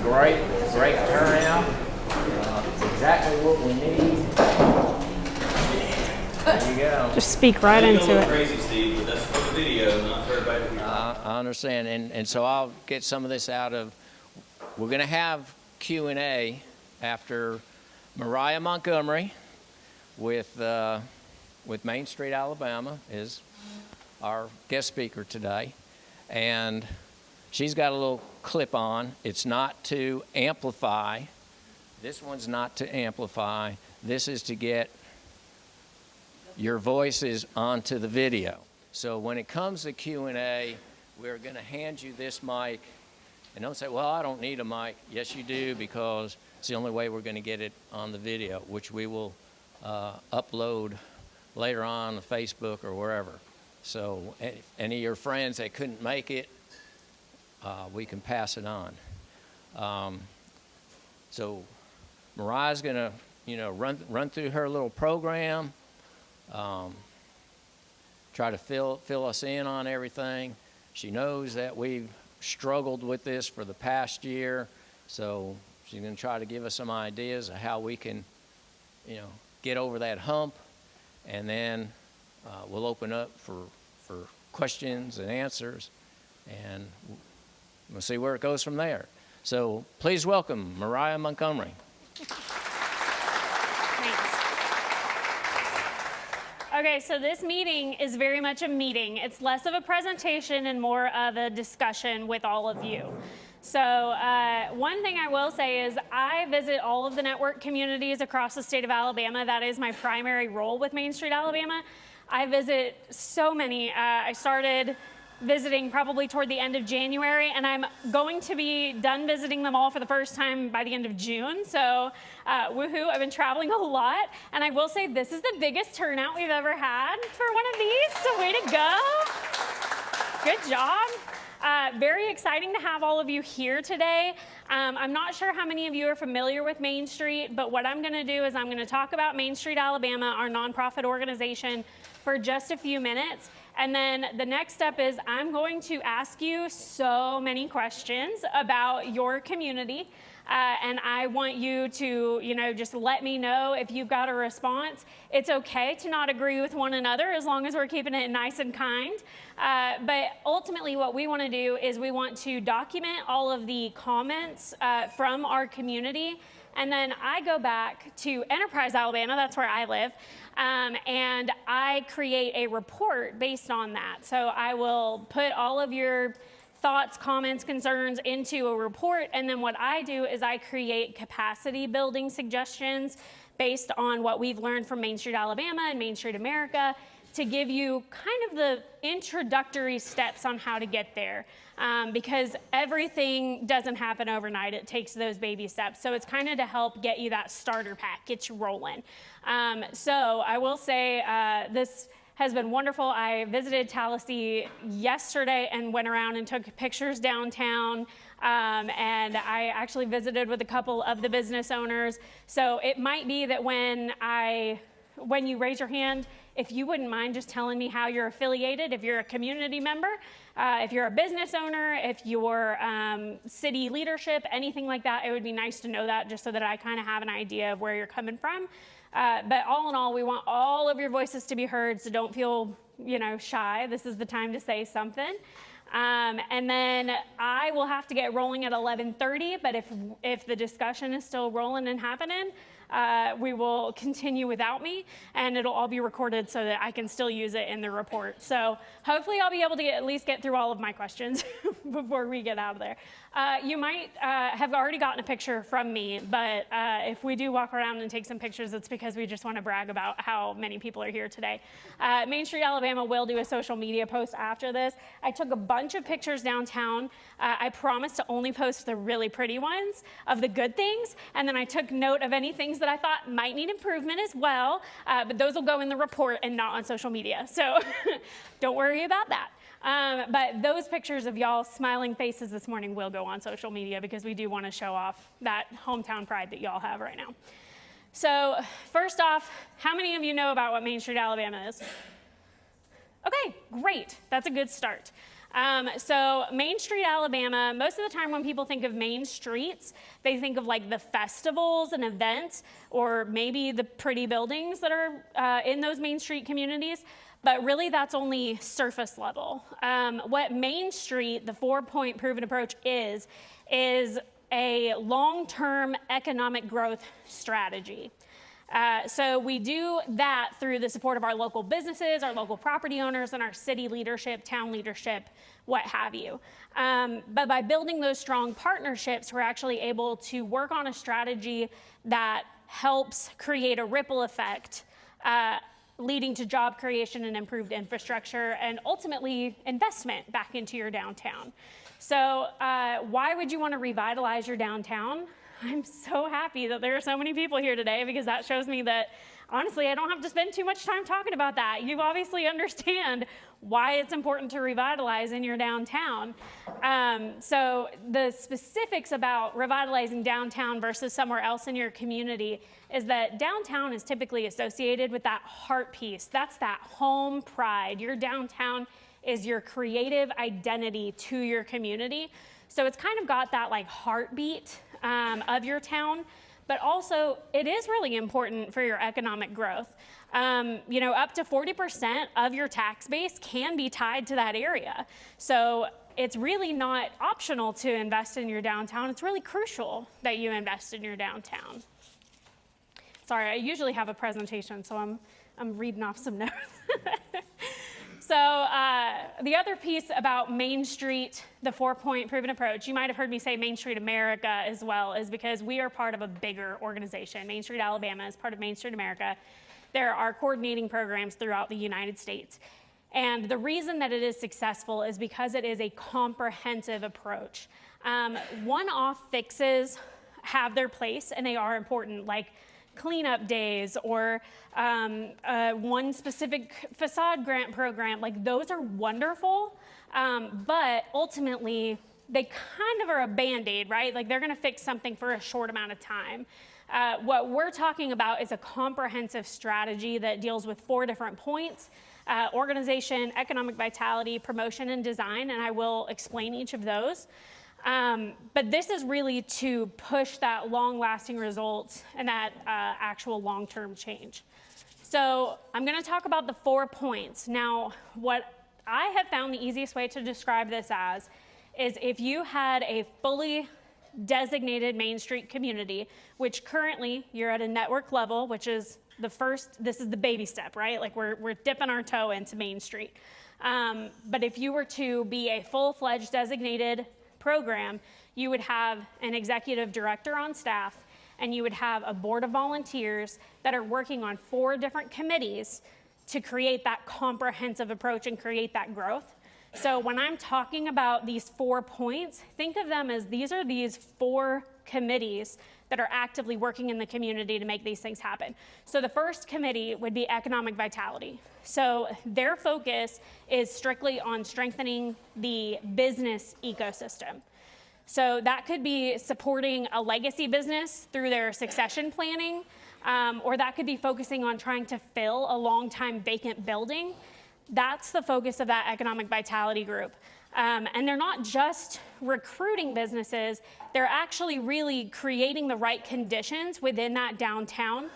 great turnout. It's exactly what we need. There you go. Just speak right into it. A little crazy, Steve, but that's for the video, not for everybody. I understand, and so I'll get some of this out of. We're going to have Q&A after Mariah Montgomery with Main Street, Alabama, is our guest speaker today, and she's got a little clip on. It's not to amplify. This one's not to amplify. This is to get your voices onto the video. So when it comes to Q&A, we're going to hand you this mic. And don't say, well, I don't need a mic. Yes, you do, because it's the only way we're going to get it on the video, which we will upload later on Facebook or wherever. So any of your friends that couldn't make it, we can pass it on. So Mariah's going to, run through her little program. Try to fill us in on everything. She knows that we've struggled with this for the past year, so she's going to try to give us some ideas of how we can, get over that hump, and then we'll open up for questions and answers, and we'll see where it goes from there. So please welcome Mariah Montgomery. Okay, so this meeting is very much a meeting. It's less of a presentation and more of a discussion with all of you. So one thing I will say is I visit all of the network communities across the state of Alabama. That is my primary role with Main Street, Alabama. I visit so many. I started visiting probably toward the end of January, and I'm going to be done visiting them all for the first time by the end of June. So woohoo, I've been traveling a lot, and I will say this is the biggest turnout we've ever had for one of these, so way to go. Good job. Very exciting to have all of you here today. I'm not sure how many of you are familiar with Main Street, but what I'm going to do is I'm going to talk about Main Street, Alabama, our nonprofit organization, for just a few minutes. And then the next step is I'm going to ask you so many questions about your community. And I want you to, just let me know if you've got a response. It's okay to not agree with one another as long as we're keeping it nice and kind. But ultimately what we want to do is we want to document all of the comments from our community. And then I go back to Enterprise, Alabama, that's where I live, and I create a report based on that. So I will put all of your thoughts, comments, concerns into a report, and then what I do is I create capacity building suggestions based on what we've learned from Main Street, Alabama and Main Street America to give you kind of the introductory steps on how to get there. Because everything doesn't happen overnight. It takes those baby steps. So it's kind of to help get you that starter pack, get you rolling. So I will say this has been wonderful. I visited Tallassee yesterday and went around and took pictures downtown. And I actually visited with a couple of the business owners. So it might be that when you raise your hand, if you wouldn't mind just telling me how you're affiliated, if you're a community member, if you're a business owner, if you're city leadership, anything like that, it would be nice to know that just so that I kind of have an idea of where you're coming from. But all in all, we want all of your voices to be heard, so don't feel, shy. This is the time to say something. And then I will have to get rolling at 11:30, but if the discussion is still rolling and happening, we will continue without me, and it'll all be recorded so that I can still use it in the report. So hopefully I'll be able to at least get through all of my questions before we get out of there. You might have already gotten a picture from me, but if we do walk around and take some pictures, it's because we just want to brag about how many people are here today. Main Street, Alabama will do a social media post after this. I took a bunch of pictures downtown. I promised to only post the really pretty ones of the good things, and then I took note of any things that I thought might need improvement as well, but those will go in the report and not on social media. So don't worry about that. But those pictures of y'all smiling faces this morning will go on social media because we do want to show off that hometown pride that y'all have right now. So first off, how many of you know about what Main Street, Alabama is? Okay, great. That's a good start. So Main Street, Alabama, most of the time when people think of main streets, they think of like the festivals and events, or maybe the pretty buildings that are in those Main Street communities. But really, that's only surface level. What Main Street, the 4-point proven approach is a long-term economic growth strategy. So we do that through the support of our local businesses, our local property owners, and our city leadership, town leadership, what have you. But by building those strong partnerships, we're actually able to work on a strategy that helps create a ripple effect, leading to job creation and improved infrastructure, and ultimately investment back into your downtown. So why would you want to revitalize your downtown? I'm so happy that there are so many people here today, because that shows me that, honestly, I don't have to spend too much time talking about that. You obviously understand why it's important to revitalize in your downtown. So the specifics about revitalizing downtown versus somewhere else in your community is that downtown is typically associated with that heart piece. That's that home pride. Your downtown is your creative identity to your community. So it's kind of got that like heartbeat of your town, but also it is really important for your economic growth. You know, up to 40% of your tax base can be tied to that area. So it's really not optional to invest in your downtown. It's really crucial that you invest in your downtown. Sorry, I usually have a presentation, so I'm reading off some notes. So the other piece about Main Street, the 4-point proven approach, you might have heard me say Main Street America as well, is because we are part of a bigger organization. Main Street Alabama is part of Main Street America. There are coordinating programs throughout the United States. And the reason that it is successful is because it is a comprehensive approach. One-off fixes have their place, and they are important, like cleanup days or one specific facade grant program. Like, those are wonderful, but ultimately they kind of are a Band-Aid, right? Like, they're gonna fix something for a short amount of time. What we're talking about is a comprehensive strategy that deals with 4 different points: organization, economic vitality, promotion, and design, and I will explain each of those. But this is really to push that long-lasting results and that actual long-term change. So I'm going to talk about the 4 points. Now, what I have found the easiest way to describe this as is if you had a fully designated Main Street community, which currently you're at a network level, which is this is the baby step, right? Like, we're dipping our toe into Main Street. But if you were to be a full-fledged designated program, you would have an executive director on staff, and you would have a board of volunteers that are working on 4 different committees to create that comprehensive approach and create that growth. So when I'm talking about these 4 points, think of them as these 4 committees that are actively working in the community to make these things happen. So the first committee would be economic vitality. So their focus is strictly on strengthening the business ecosystem. So that could be supporting a legacy business through their succession planning, or that could be focusing on trying to fill a long-time vacant building. That's the focus of that economic vitality group. And they're not just recruiting businesses, they're actually really creating the right conditions within that downtown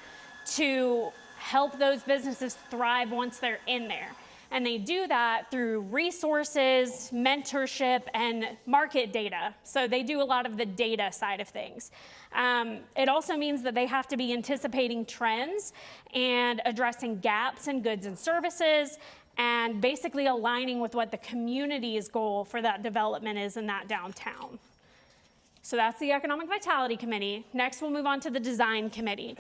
to help those businesses thrive once they're in there. And they do that through resources, mentorship, and market data. So they do a lot of the data side of things. It also means that they have to be anticipating trends and addressing gaps in goods and services, and basically aligning with what the community's goal for that development is in that downtown. So that's the Economic Vitality Committee. Next, we'll move on to the Design Committee.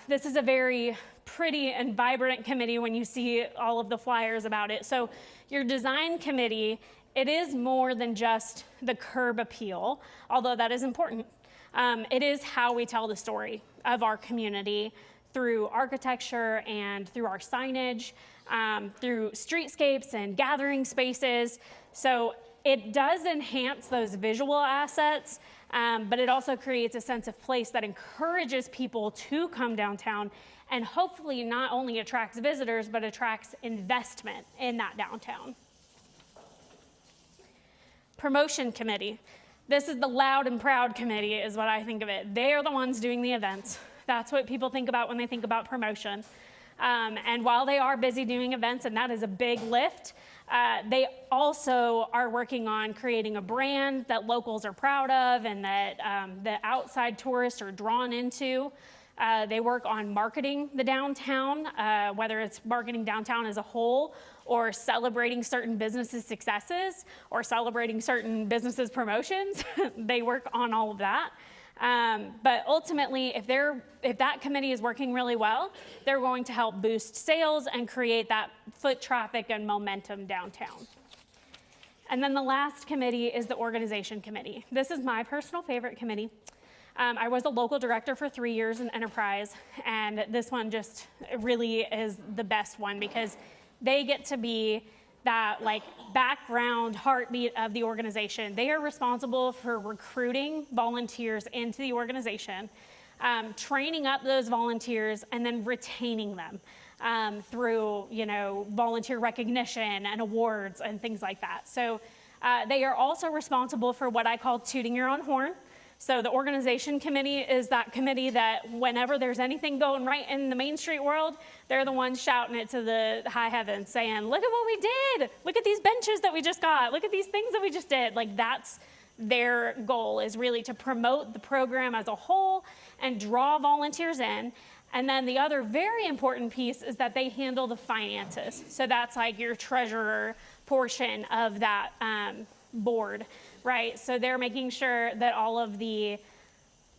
This is a very pretty and vibrant committee when you see all of the flyers about it. So your Design Committee, it is more than just the curb appeal, although that is important. It is how we tell the story of our community through architecture and through our signage, through streetscapes and gathering spaces. So it does enhance those visual assets, but it also creates a sense of place that encourages people to come downtown and hopefully not only attracts visitors, but attracts investment in that downtown. Promotion committee. This is the loud and proud committee is what I think of it. They are the ones doing the events. That's what people think about when they think about promotion. And while they are busy doing events, and that is a big lift, they also are working on creating a brand that locals are proud of and that the outside tourists are drawn into. They work on marketing the downtown, whether it's marketing downtown as a whole or celebrating certain businesses' successes or celebrating certain businesses' promotions. They work on all of that. But ultimately, if that committee is working really well, they're going to help boost sales and create that foot traffic and momentum downtown. And then the last committee is the organization committee. This is my personal favorite committee. I was a local director for 3 years in Enterprise, and this one just really is the best one because they get to be that like background heartbeat of the organization. They are responsible for recruiting volunteers into the organization, training up those volunteers, and then retaining them through, volunteer recognition and awards and things like that. So they are also responsible for what I call tooting your own horn. So the organization committee is that committee that whenever there's anything going right in the Main Street world, they're the ones shouting it to the high heavens saying, look at what we did. Look at these benches that we just got. Look at these things that we just did. Like that's their goal, is really to promote the program as a whole and draw volunteers in. And then the other very important piece is that they handle the finances. So that's like your treasurer portion of that board. Right, so they're making sure that all of the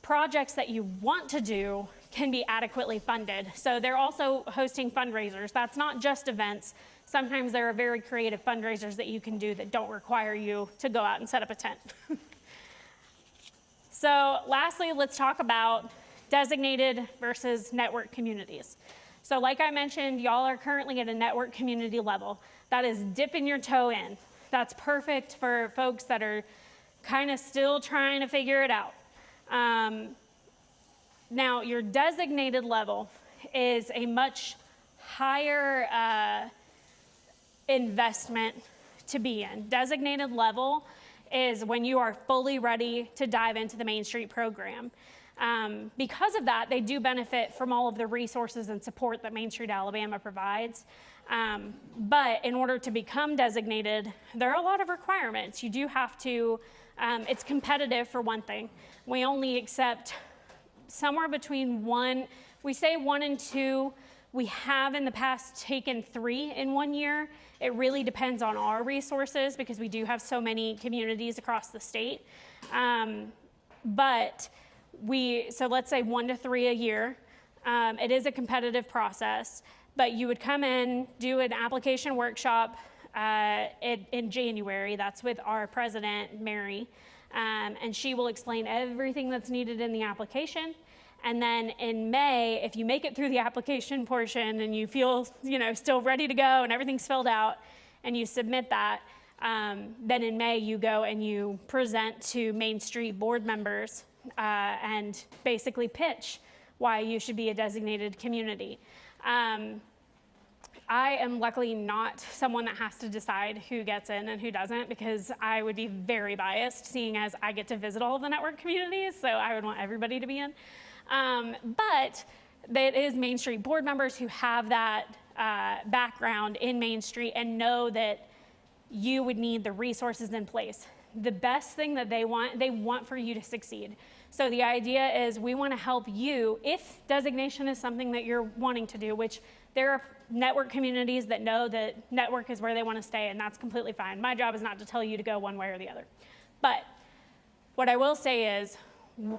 projects that you want to do can be adequately funded. So they're also hosting fundraisers. That's not just events. Sometimes there are very creative fundraisers that you can do that don't require you to go out and set up a tent. So lastly, let's talk about designated versus network communities. So like I mentioned, y'all are currently at a network community level. That is dipping your toe in. That's perfect for folks that are kind of still trying to figure it out. Now, your designated level is a much higher investment to be in. Designated level is when you are fully ready to dive into the Main Street program. Because of that, they do benefit from all of the resources and support that Main Street Alabama provides. But in order to become designated, there are a lot of requirements. You do have to, it's competitive for one thing. We only accept somewhere between we say 1 and 2. We have in the past taken 3 in 1 year. It really depends on our resources because we do have so many communities across the state. So let's say 1 to 3 a year. It is a competitive process. But you would come in, do an application workshop in January. That's with our president, Mary. And she will explain everything that's needed in the application. And then in May, if you make it through the application portion and you feel, still ready to go and everything's filled out and you submit that, then in May you go and you present to Main Street board members and basically pitch why you should be a designated community. I am luckily not someone that has to decide who gets in and who doesn't because I would be very biased seeing as I get to visit all of the network communities, so I would want everybody to be in. But it is Main Street board members who have that background in Main Street and know that you would need the resources in place. The best thing that they want for you to succeed. So the idea is we want to help you if designation is something that you're wanting to do, which there are network communities that know that network is where they want to stay, and that's completely fine. My job is not to tell you to go one way or the other. But what I will say is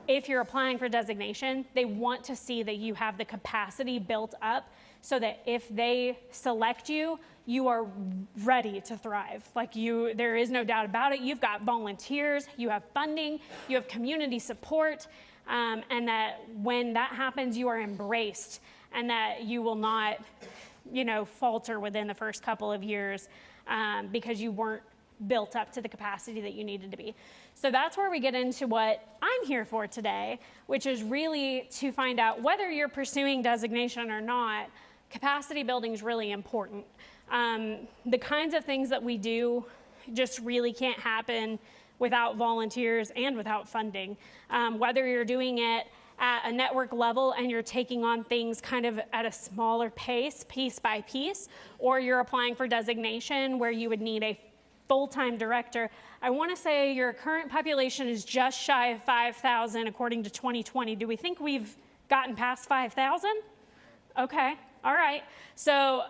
if you're applying for designation, they want to see that you have the capacity built up so that if they select you, you are ready to thrive. There is no doubt about it. You've got volunteers, you have funding, you have community support, and that when that happens, you are embraced and that you will not, falter within the first couple of years because you weren't built up to the capacity that you needed to be. So that's where we get into what I'm here for today, which is really to find out whether you're pursuing designation or not. Capacity building is really important. The kinds of things that we do just really can't happen without volunteers and without funding. Whether you're doing it at a network level and you're taking on things kind of at a smaller pace, piece by piece, or you're applying for designation where you would need a full-time director. I want to say your current population is just shy of 5,000 according to 2020. Do we think we've gotten past 5,000? Okay, all right. So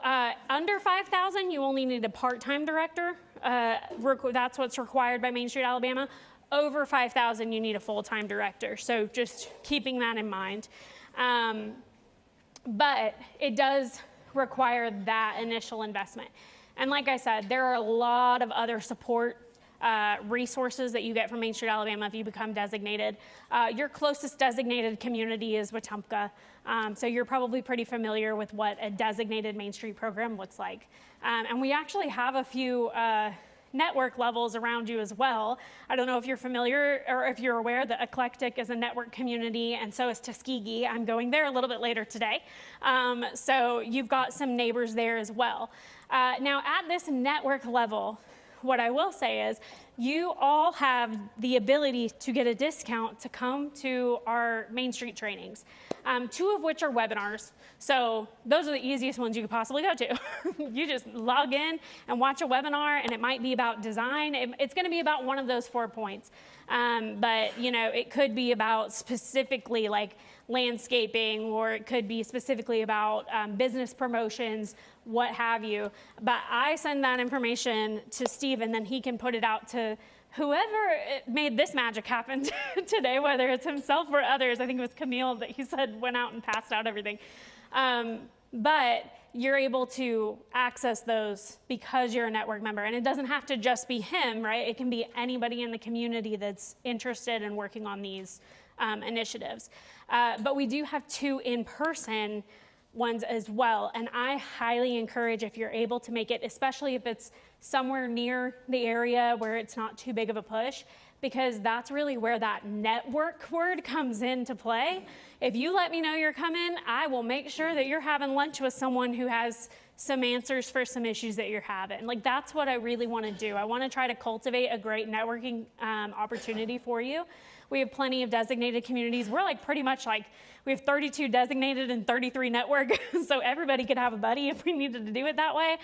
under 5,000, you only need a part-time director. That's what's required by Main Street, Alabama. Over 5,000, you need a full-time director. So just keeping that in mind. But it does require that initial investment. And like I said, there are a lot of other support resources that you get from Main Street, Alabama if you become designated. Your closest designated community is Wetumpka. So you're probably pretty familiar with what a designated Main Street program looks like. And we actually have a few network levels around you as well. I don't know if you're familiar or if you're aware that Eclectic is a network community, and so is Tuskegee. I'm going there a little bit later today. So you've got some neighbors there as well. Now at this network level, what I will say is you all have the ability to get a discount to come to our Main Street trainings, 2 of which are webinars. So those are the easiest ones you could possibly go to. You just log in and watch a webinar, and it might be about design. It's going to be about one of those 4 points. But you know, it could be about specifically like landscaping, or it could be specifically about business promotions, what have you. But I send that information to Steve, and then he can put it out to whoever made this magic happen today, whether it's himself or others. I think it was Camille that he said went out and passed out everything. But you're able to access those because you're a network member. And it doesn't have to just be him, right? It can be anybody in the community that's interested in working on these initiatives. But we do have 2 in-person ones as well. And I highly encourage, if you're able to make it, especially if it's somewhere near the area where it's not too big of a push, because that's really where that network word comes into play. If you let me know you're coming, I will make sure that you're having lunch with someone who has some answers for some issues that you're having. Like, that's what I really want to do. I want to try to cultivate a great networking opportunity for you. We have plenty of designated communities. We're like pretty much like, we have 32 designated and 33 network, so everybody could have a buddy if we needed to do it that way.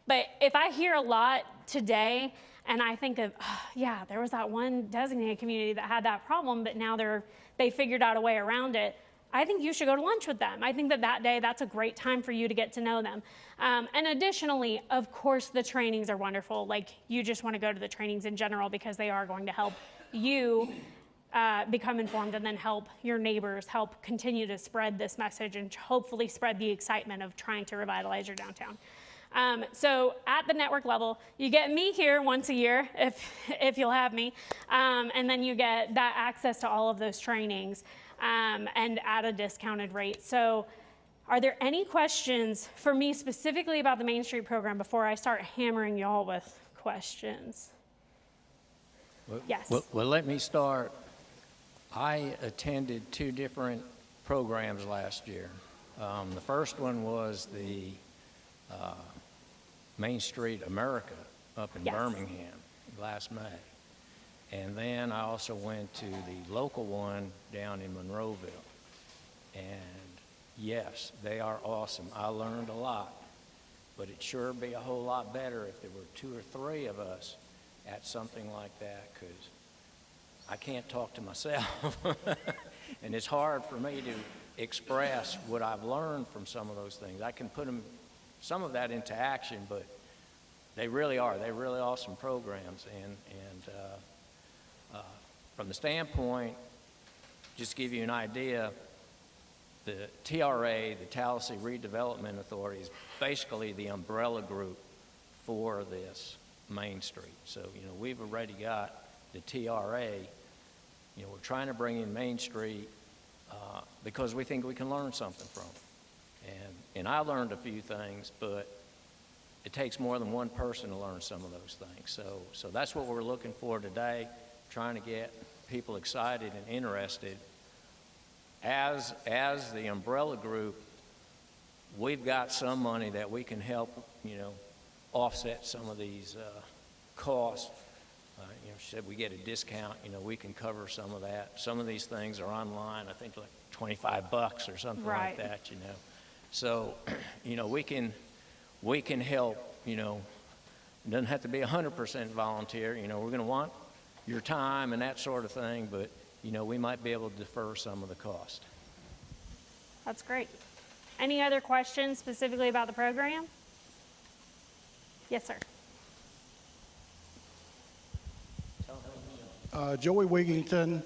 But if I hear a lot today and I think of, oh, yeah, there was that one designated community that had that problem, but now they figured out a way around it, I think you should go to lunch with them. I think that day, that's a great time for you to get to know them. And additionally, of course, the trainings are wonderful. Like, you just want to go to the trainings in general because they are going to help you become informed, and then help your neighbors, help continue to spread this message, and hopefully spread the excitement of trying to revitalize your downtown. So at the network level, you get me here once a year if you'll have me, and then you get that access to all of those trainings and at a discounted rate. So are there any questions for me specifically about the Main Street program before I start hammering y'all with questions? Yes. Well, let me start. I attended 2 different programs last year. The first one was the Main Street America up in Birmingham last May. And then I also went to the local one down in Monroeville. And yes, they are awesome. I learned a lot, but it'd sure be a whole lot better if there were 2 or 3 of us at something like that, because I can't talk to myself. And it's hard for me to express what I've learned from some of those things. I can put some of that into action, but they're really awesome programs. And from the standpoint, just to give you an idea, the TRA, the Tallassee Redevelopment Authority, is basically the umbrella group for this Main Street. So, we've already got the TRA. We're trying to bring in Main Street because we think we can learn something from it. And I learned a few things, but it takes more than one person to learn some of those things. So that's what we're looking for today, trying to get people excited and interested. As the umbrella group, we've got some money that we can help, offset some of these costs. She said we get a discount, we can cover some of that. Some of these things are online, I think like $25 or something like that, So, we can help, it doesn't have to be 100% volunteer. We're going to want your time and that sort of thing, but, we might be able to defer some of the cost. That's great. Any other questions specifically about the program? Yes, sir. Joey Wigington,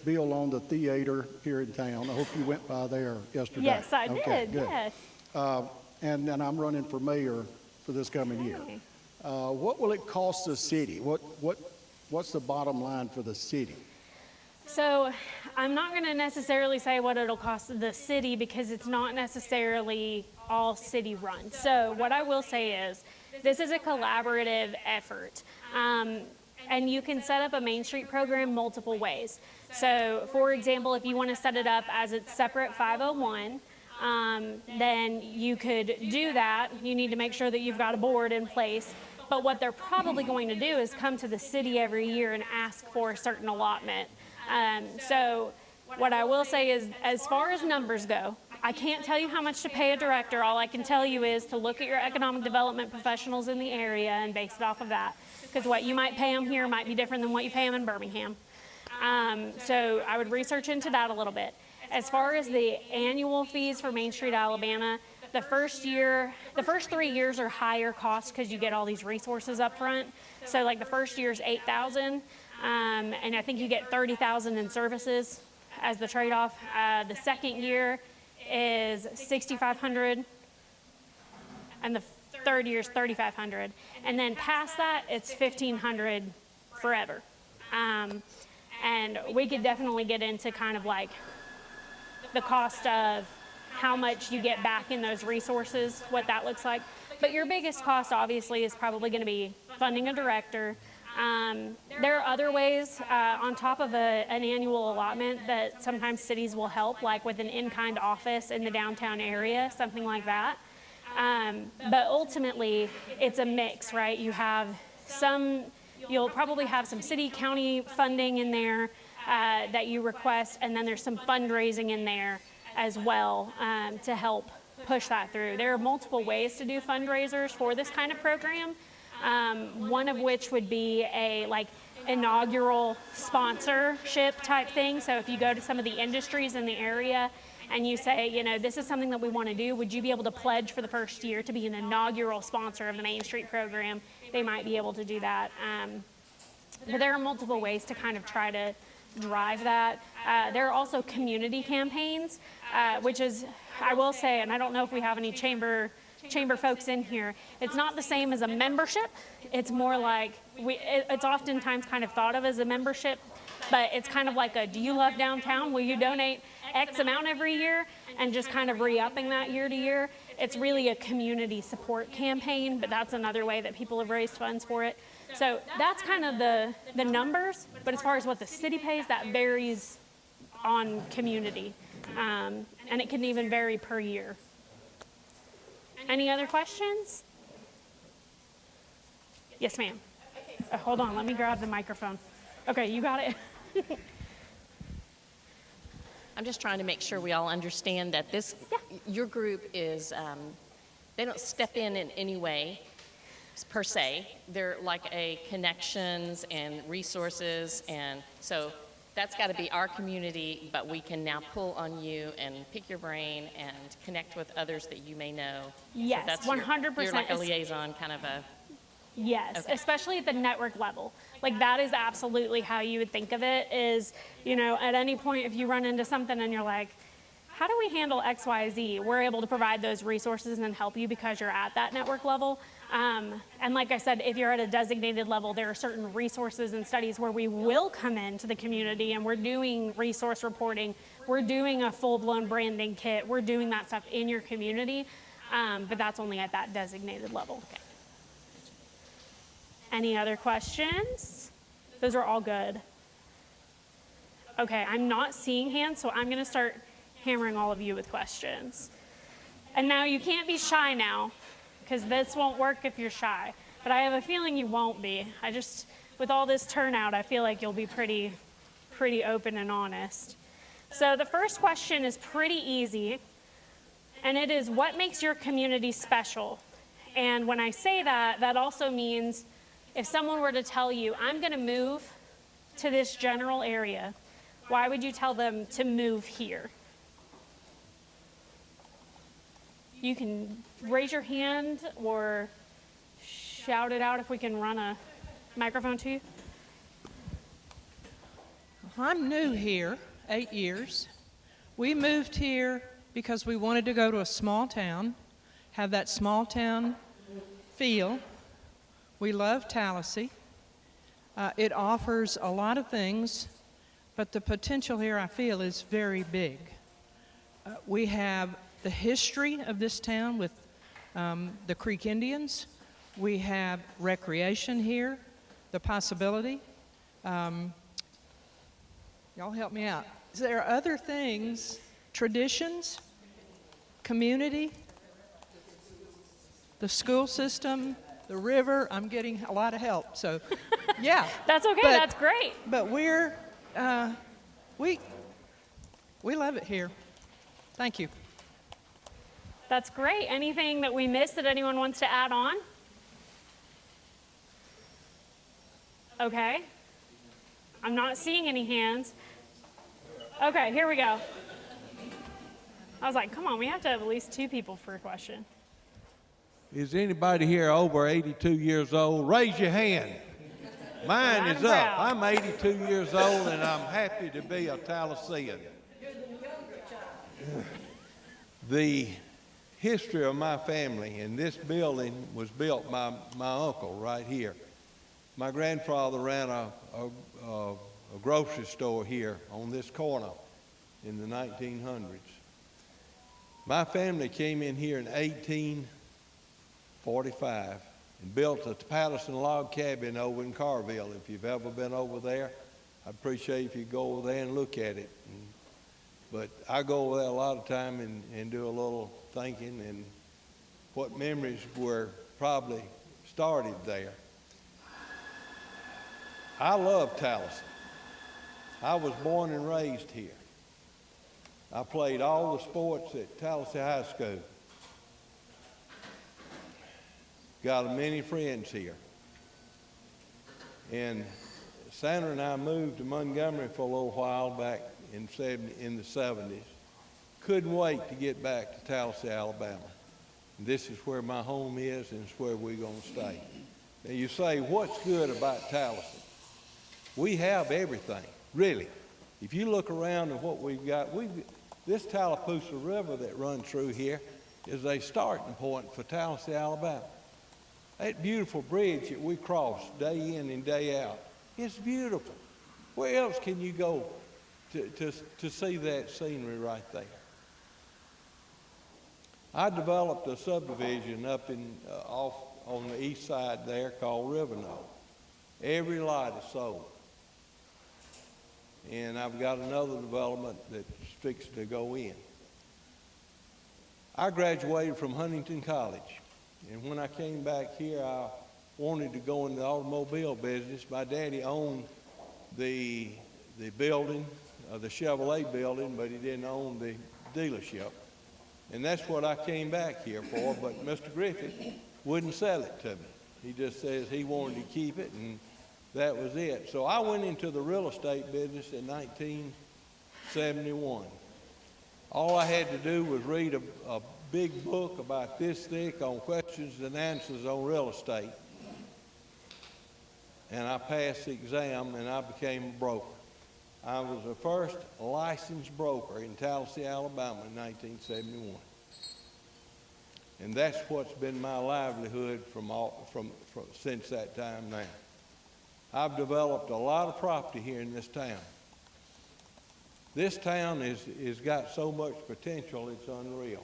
Bill on the theater here in town. I hope you went by there yesterday. Yes, I Okay, did. good. Yes. And I'm running for mayor for this coming year. What will it cost the city? What's the bottom line for the city? So I'm not going to necessarily say what it'll cost the city because it's not necessarily all city run. So what I will say is this is a collaborative effort. And you can set up a Main Street program multiple ways. So for example, if you want to set it up as its separate 501, then you could do that. You need to make sure that you've got a board in place. But what they're probably going to do is come to the city every year and ask for a certain allotment. So what I will say is, as far as numbers go, I can't tell you how much to pay a director. All I can tell you is to look at your economic development professionals in the area and base it off of that. Because what you might pay them here might be different than what you pay them in Birmingham. So I would research into that a little bit. As far as the annual fees for Main Street, Alabama, the first 3 years are higher cost because you get all these resources up front. So like the first year is $8,000, and I think you get $30,000 in services as the trade-off. The second year is $6,500, and the third year is $3,500, and then past that it's $1,500 forever. And we could definitely get into kind of like the cost of how much you get back in those resources, what that looks like. But your biggest cost obviously is probably going to be funding a director. There are other ways on top of an annual allotment that sometimes cities will help, like with an in-kind office in the downtown area, something like that. But ultimately, it's a mix, right? You'll probably have some city, county funding in there that you request, and then there's some fundraising in there as well to help push that through. There are multiple ways to do fundraisers for this kind of program. One of which would be a inaugural sponsorship type thing. So if you go to some of the industries in the area and you say, this is something that we want to do, would you be able to pledge for the first year to be an inaugural sponsor of the Main Street program? They might be able to do that. But there are multiple ways to kind of try to drive that. There are also community campaigns, which is, I will say, and I don't know if we have any chamber folks in here, it's not the same as a membership. It's more like, it's oftentimes kind of thought of as a membership, but it's kind of like do you love downtown? Will you donate X amount every year? And just kind of re-upping that year to year. It's really a community support campaign, but that's another way that people have raised funds for it. So that's kind of the numbers, but as far as what the city pays, that varies on community. And it can even vary per year. Any other questions? Yes, ma'am. Hold on, let me grab the microphone. Okay, you got it. I'm just trying to make sure we all understand that your group is, they don't step in any way per se. They're like a connections and resources, and so that's got to be our community, but we can now pull on you and pick your brain and connect with others that you may know. Yes, so that's 100%. You're like a liaison kind of a... Yes, Okay. Especially at the network level. Like that is absolutely how you would think of it is, at any point if you run into something and you're like, how do we handle X, Y, Z? We're able to provide those resources and help you because you're at that network level. And like I said, if you're at a designated level, there are certain resources and studies where we will come into the community and we're doing resource reporting. We're doing a full-blown branding kit. We're doing that stuff in your community. but that's only at that designated level. Any other questions? Those are all good. Okay, I'm not seeing hands, so I'm gonna start hammering all of you with questions. And now you can't be shy now, because this won't work if you're shy. But I have a feeling you won't be. With all this turnout, I feel like you'll be pretty open and honest. So the first question is pretty easy, and it is, what makes your community special? And when I say that, that also means if someone were to tell you, I'm gonna move to this general area, why would you tell them to move here? You can raise your hand or shout it out if we can run a microphone to you. I'm new here, 8 years. We moved here because we wanted to go to a small town, have that small town feel. We love Tallassee. It offers a lot of things, but the potential here, I feel, is very big. We have the history of this town with the Creek Indians. We have recreation here, the possibility. Y'all help me out. There are other things, traditions, community, the school system, the river. I'm getting a lot of help, so yeah. That's okay, that's great. But we love it here. Thank you. That's great. Anything that we missed that anyone wants to add on? Okay. I'm not seeing any hands. Okay, here we go. I was like, come on, we have to have at least 2 people for a question. Is anybody here over 82 years old? Raise your hand. Mine is up. I'm 82 years old, and I'm happy to be a Tallassean. The history of my family, and this building was built by my uncle right here. My grandfather ran a grocery store here on this corner in the 1900s. My family came in here in 1845 and built a Patterson log cabin over in Carville. If you've ever been over there, I'd appreciate if you go over there and look at it. But I go over there a lot of time and do a little thinking and what memories were probably started there. I love Tallassee. I was born and raised here. I played all the sports at Tallassee High School. Got many friends here. And Sandra and I moved to Montgomery for a little while back in the 70s. Couldn't wait to get back to Tallassee, Alabama. And this is where my home is, and it's where we're going to stay. Now you say, what's good about Tallassee? We have everything, really. If you look around at what we've got, this Tallapoosa River that runs through here is a starting point for Tallassee, Alabama. That beautiful bridge that we cross day in and day out, it's beautiful. Where else can you go to see that scenery right there? I developed a subdivision up off on the east side there called River Knoll. Every lot is sold. And I've got another development that's fixed to go in. I graduated from Huntington College, and when I came back here, I wanted to go in the automobile business. My daddy owned the building, the Chevrolet building, but he didn't own the dealership. And that's what I came back here for, but Mr. Griffith wouldn't sell it to me. He just says he wanted to keep it, and that was it. So I went into the real estate business in 1971. All I had to do was read a big book about this thick on questions and answers on real estate. And I passed the exam, and I became a broker. I was the first licensed broker in Tallassee, Alabama in 1971. And that's what's been my livelihood since that time now. I've developed a lot of property here in this town. This town is got so much potential, it's unreal.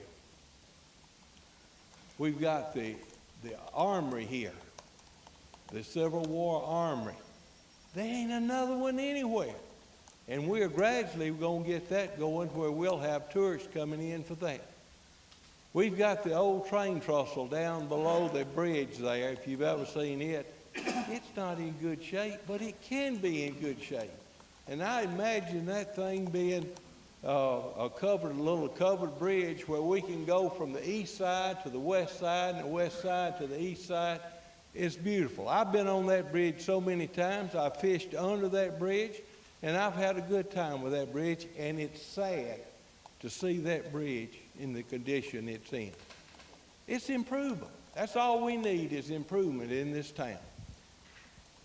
We've got the armory here, the Civil War Armory. There ain't another one anywhere. And we're gradually going to get that going where we'll have tourists coming in for that. We've got the old train trestle down below the bridge there. If you've ever seen it, it's not in good shape, but it can be in good shape. And I imagine that thing being a little covered bridge where we can go from the east side to the west side and the west side to the east side. It's beautiful. I've been on that bridge so many times. I've fished under that bridge, and I've had a good time with that bridge, and it's sad to see that bridge in the condition it's in. It's improvement. That's all we need is improvement in this town.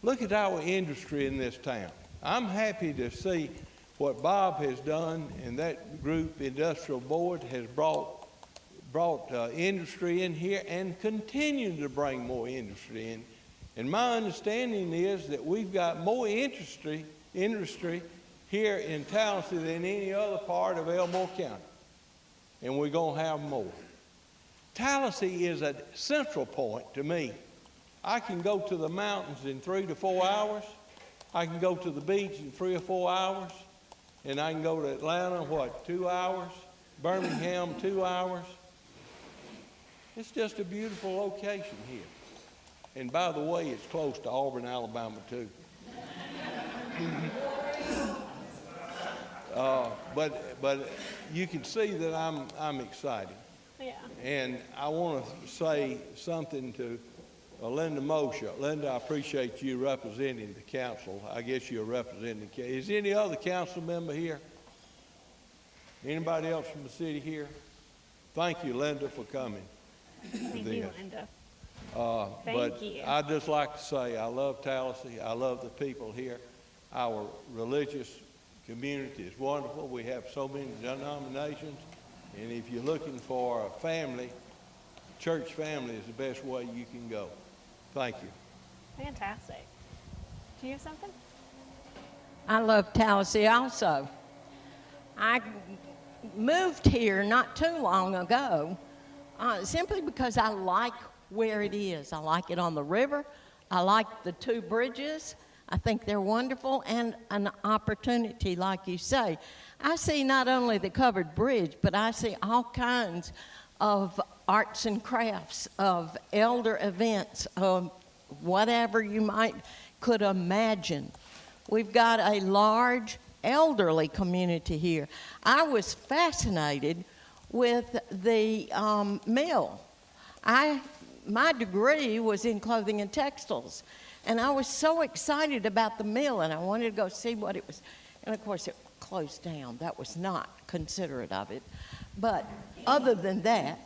Look at our industry in this town. I'm happy to see what Bob has done, and that group, Industrial Board, has brought industry in here and continue to bring more industry in. And my understanding is that we've got more industry here in Tallassee than any other part of Elmore County. And we're going to have more. Tallassee is a central point to me. I can go to the mountains in 3 to 4 hours. I can go to the beach in 3 or 4 hours. And I can go to Atlanta, 2 hours? Birmingham, 2 hours. It's just a beautiful location here. And by the way, it's close to Auburn, Alabama, too. But you can see that I'm excited. Yeah. And I want to say something to Linda Mosher. Linda, I appreciate you representing the council. I guess you're representing the council. Is any other council member here? Anybody else from the city here? Thank you, Linda, for coming. Thank you, Linda. But you. I'd just like to say I love Tallassee. I love the people here. Our religious community is wonderful. We have so many denominations. And if you're looking for a family, church family is the best way you can go. Thank you. Fantastic. Do you have something? I love Tallassee also. I moved here not too long ago simply because I like where it is. I like it on the river. I like the 2 bridges. I think they're wonderful and an opportunity, like you say. I see not only the covered bridge, but I see all kinds of arts and crafts, of elder events, of whatever you could imagine. We've got a large elderly community here. I was fascinated with the mill. My degree was in clothing and textiles, and I was so excited about the mill, and I wanted to go see what it was. And of course, it closed down. That was not considerate of it. But other than that,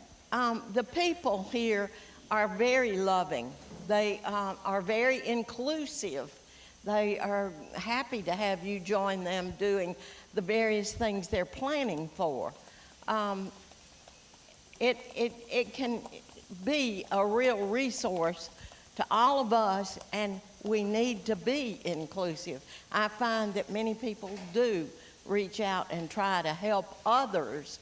the people here are very loving. They are very inclusive. They are happy to have you join them doing the various things they're planning for. It can be a real resource to all of us, and we need to be inclusive. I find that many people do reach out and try to help others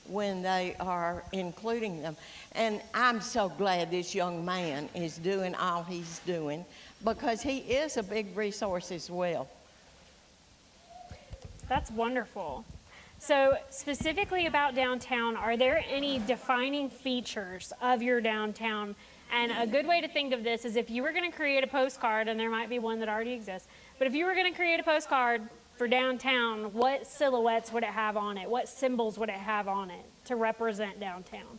when they are including them. And I'm so glad this young man is doing all he's doing, because he is a big resource as well. That's wonderful. So specifically about downtown, are there any defining features of your downtown? And a good way to think of this is if you were going to create a postcard, and there might be one that already exists, but if you were going to create a postcard for downtown, what silhouettes would it have on it? What symbols would it have on it to represent downtown?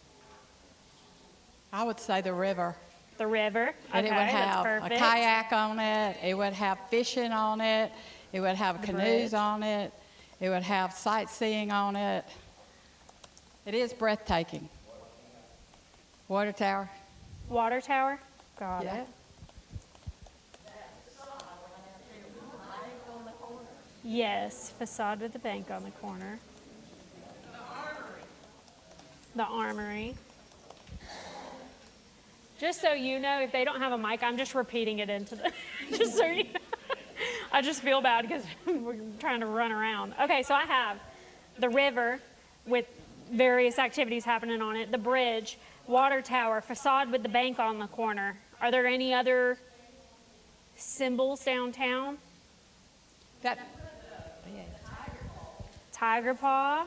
I would say the river. The river. And Okay, it would have that's a perfect. kayak on it. It would have fishing on it. It would have The canoes bridge. on it. It would have sightseeing on it. It is breathtaking. Water tower. Water tower. Got Yeah. it. Yes, facade with the bank on the corner. The armory. Just so you know, if they don't have a mic, I'm just repeating it into the, just so you know. I just feel bad because we're trying to run around. Okay, so I have the river with various activities happening on it, the bridge, water tower, facade with the bank on the corner. Are there any other symbols downtown? That, Tiger Paw,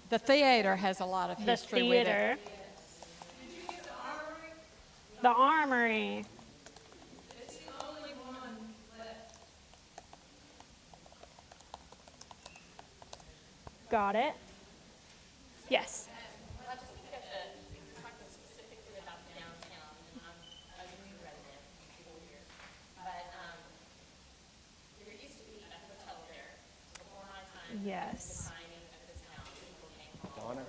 the theater has a lot of the history with it. theater, the armory. Got it. Yes. Well, just because talking specifically about downtown, and I'm a new resident, people here, but there used to be a hotel there before my time. Yes. Signing of this town, people came from Donna?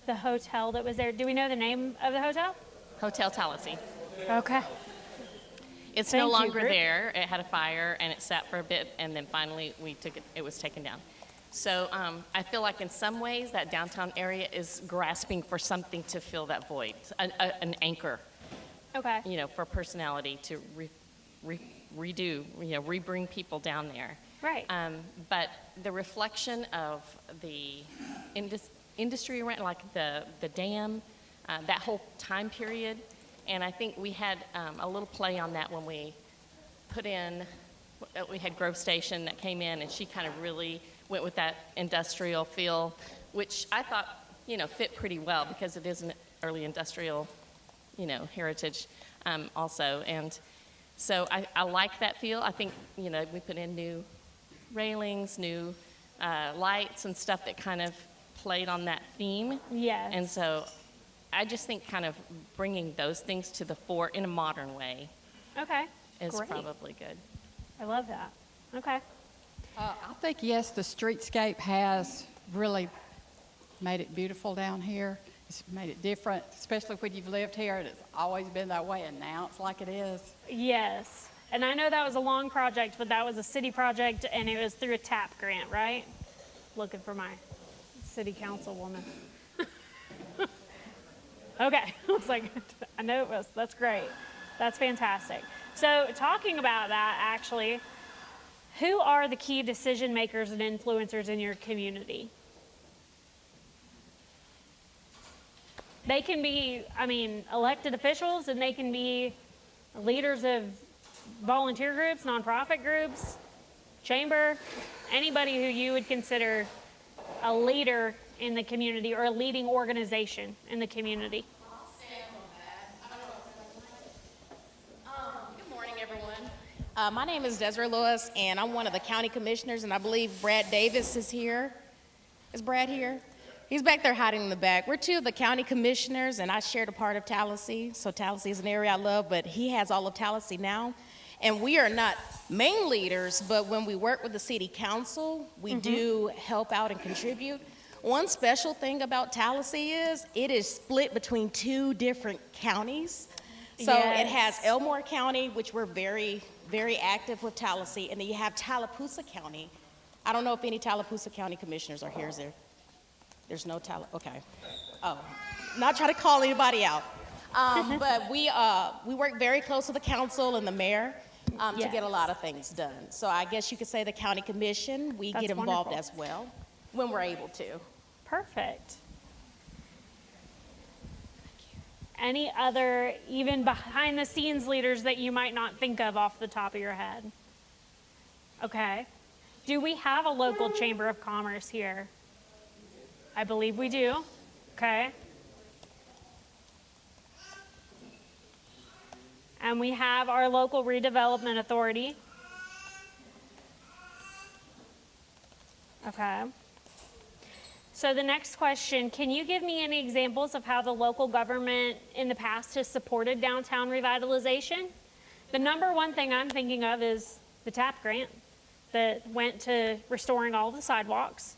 The hotel that was there. Do we know the name of the hotel? Hotel Tallassee. Okay. It's Thank no you, longer group. there. It had a fire and it sat for a bit, and then finally we took it. It was taken down. So I feel like in some ways that downtown area is grasping for something to fill that void, an anchor, Okay. for personality to redo, rebring people down there. Right. But the reflection of the industry around, like the dam, that whole time period, and I think we had a little play on that when we put in, we had Grove Station that came in, and she kind of really went with that industrial feel, which I thought, fit pretty well because it is an early industrial, heritage also. And so I like that feel. I think, we put in new railings, new lights and stuff that kind of played on that theme. Yes. And so I just think kind of bringing those things to the fore in a modern way Okay. is Great. probably good. I love that. Okay. I think, yes, the streetscape has really made it beautiful down here. It's made it different, especially when you've lived here and it's always been that way, and now it's like it is. Yes. And I know that was a long project, but that was a city project, and it was through a TAP grant, right? Looking for my city council woman. Okay. I was like, I know it was. That's great. That's fantastic. So talking about that, actually, who are the key decision makers and influencers in your community? They can be, elected officials, and they can be leaders of volunteer groups, nonprofit groups, chamber, anybody who you would consider a leader in the community or a leading organization in the community. Good morning, everyone. My name is Desiree Lewis, and I'm one of the county commissioners, and I believe Brad Davis is here. Is Brad here? He's back there hiding in the back. We're two of the county commissioners, and I shared a part of Tallassee. So Tallassee is an area I love, but he has all of Tallassee now. And we are not main leaders, but when we work with the city council, we do help out and contribute. One special thing about Tallassee is it is split between two different counties. So it has Elmore County, which we're very, very active with Tallassee, and then you have Tallapoosa County. I don't know if any Tallapoosa County commissioners are here. Is there? There's no okay. Oh, not trying to call anybody out. But we work very close with the council and the mayor to get a lot of things done. So I guess you could say the county commission, we That's get involved wonderful. as well when we're able to. Perfect. Any other, even behind the scenes leaders that you might not think of off the top of your head? Okay. Do we have a local chamber of commerce here? I believe we do. Okay. And we have our local redevelopment authority. Okay. So the next question, can you give me any examples of how the local government in the past has supported downtown revitalization? The number one thing I'm thinking of is the TAP grant that went to restoring all the sidewalks.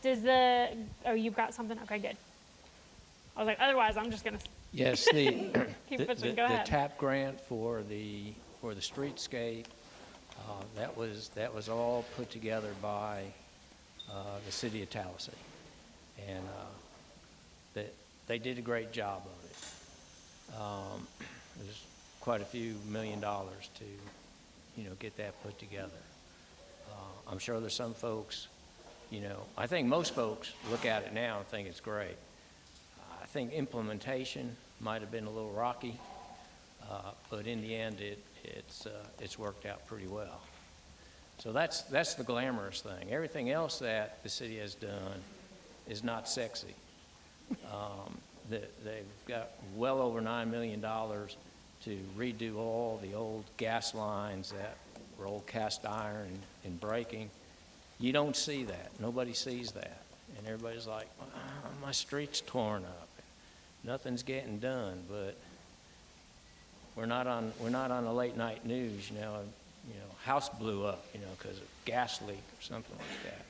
Oh, you've got something? Okay, good. I was like, otherwise I'm just gonna Yes, the keep pushing, the go ahead. TAP grant for the streetscape, that was all put together by the city of Tallassee, and they did a great job of it. There's quite a few $1 million to get that put together. I'm sure there's some folks you know, I think most folks look at it now and think it's great. I think implementation might have been a little rocky, but in the end, it's worked out pretty well. So that's the glamorous thing. Everything else that the city has done is not sexy. They've got well over $9 million to redo all the old gas lines that were old cast iron and breaking. You don't see that. Nobody sees that. And everybody's like, my street's torn up. Nothing's getting done. But we're not on the late night news, you know, house blew up, you know, because of gas leak or something like that.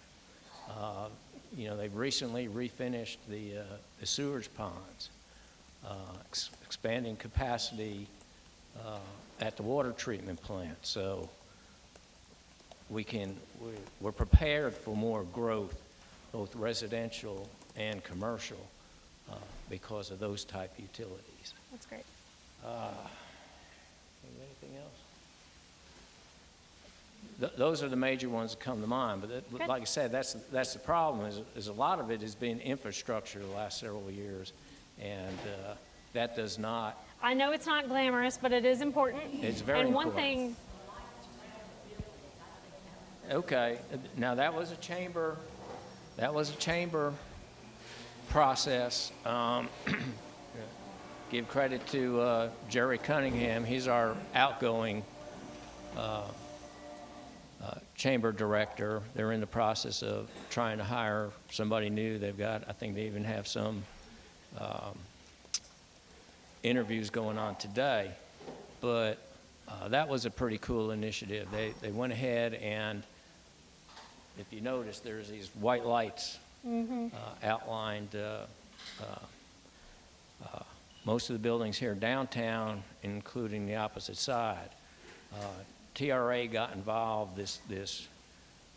You know, they've recently refinished the sewage ponds, expanding capacity at the water treatment plant. So we're prepared for more growth, both residential and commercial, because of those type utilities. That's great. Anything else? Those are the major ones that come to mind. But like I said, that's the problem. Is a lot of it has been infrastructure the last several years, and that does not. I know it's not glamorous, but it is important. It's very important. And one thing. Okay, now that was a chamber process. Give credit to Jerry Cunningham. He's our outgoing chamber director. They're in the process of trying to hire somebody new. I think they even have some interviews going on today. But that was a pretty cool initiative. They went ahead, and if you notice, there's these white lights outlined. Most of the buildings here downtown, including the opposite side. TRA got involved this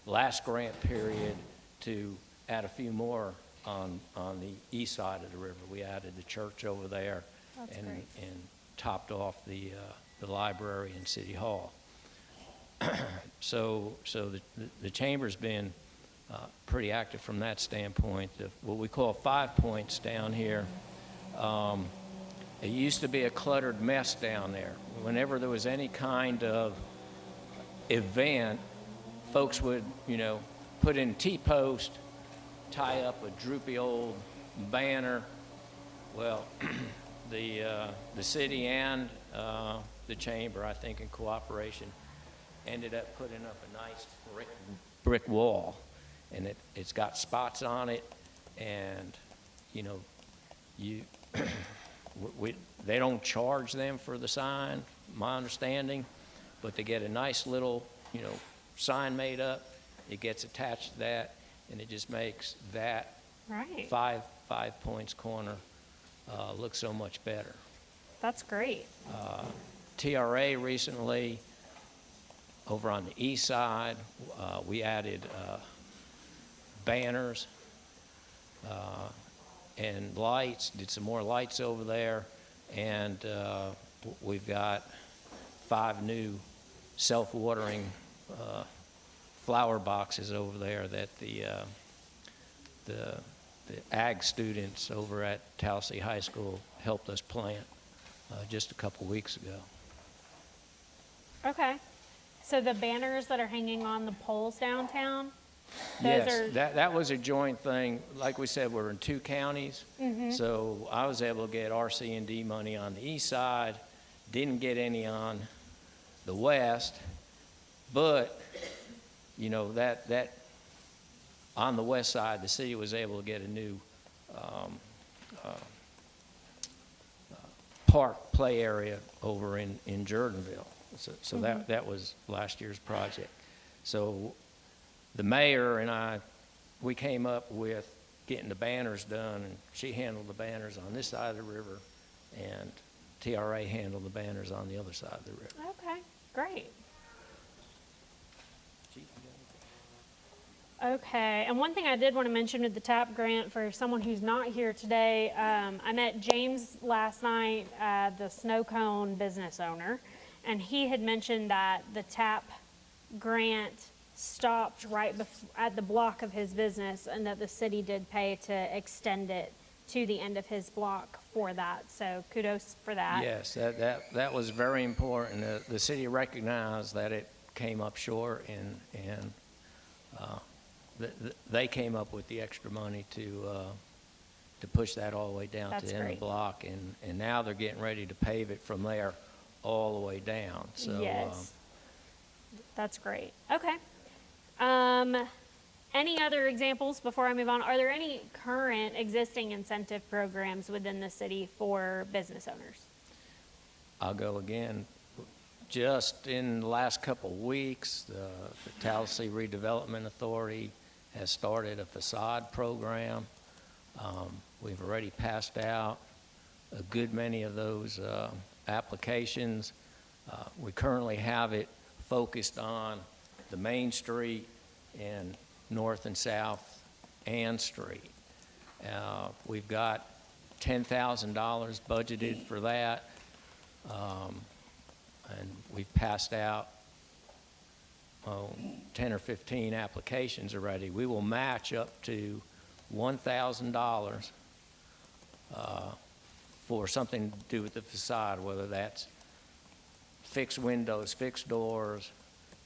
last grant period to add a few more on the east side of the river. We added the church over there and topped off the library and City Hall. So the chamber's been pretty active from that standpoint. What we call 5 points down here. It used to be a cluttered mess down there. Whenever there was any kind of event, folks would, put in T-post, tie up a droopy old banner. Well, the city and the chamber, I think in cooperation, ended up putting up a nice brick wall, and it's got spots on it, and they don't charge them for the sign, my understanding, but they get a nice little, sign made up. It gets attached to that, and it just makes that five points corner look so much better. That's great. TRA recently, over on the east side, we added banners and lights, did some more lights over there, and we've got 5 new self-watering flower boxes over there that the ag students over at Tallassee High School helped us plant just a couple weeks ago. Okay. So the banners that are hanging on the poles downtown, that was a joint thing. Like we said, we're in 2 counties, so I was able to get RC&D money on the east side, didn't get any on the west, but that on the west side, the city was able to get a new park play area over in Jordanville. So that was last year's project. So the mayor and I, we came up with getting the banners done, and she handled the banners on this side of the river, and TRA handled the banners on the other side of the river. Okay, great. Okay, and one thing I did want to mention with the TAP grant for someone who's not here today, I met James last night, the snow cone business owner, and he had mentioned that the TAP grant stopped right at the block of his business, and that the city did pay to extend it to the end of his block for that. So kudos for that. Yes, that was very important. The city recognized that it came up short, and they came up with the extra money to push that all the way down to the end of the block, and now they're getting ready to pave it from there all the way down. So Yes. That's great. Okay. Any other examples before I move on? Are there any current existing incentive programs within the city for business owners? I'll go again. Just in the last couple of weeks, the Tallassee Redevelopment Authority has started a facade program. We've already passed out a good many of those applications. We currently have it focused on the Main Street and North and South Ann Street. We've got $10,000 budgeted for that, and we've passed out 10 or 15 applications already. We will match up to $1,000 for something to do with the facade, whether that's fixed windows, fixed doors,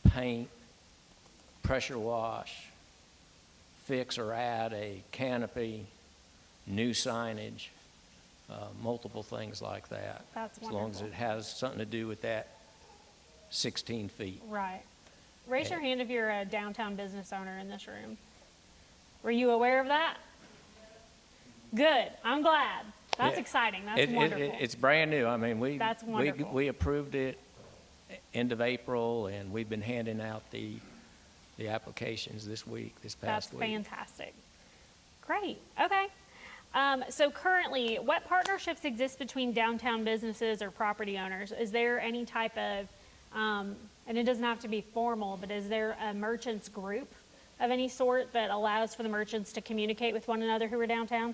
paint, pressure wash, fix or add a canopy, new signage, multiple things like that. That's as long as it has something to do with that 16 feet. Right. Raise your hand if you're a downtown business owner in this room. Were you aware of that? Good. I'm glad. That's exciting. That's wonderful. It's brand new. I mean, That's wonderful. we approved it end of April, and we've been handing out the applications this past week. That's fantastic. Great. Okay. So currently, what partnerships exist between downtown businesses or property owners? Is there any type of, and it doesn't have to be formal, but is there a merchants group of any sort that allows for the merchants to communicate with one another who are downtown?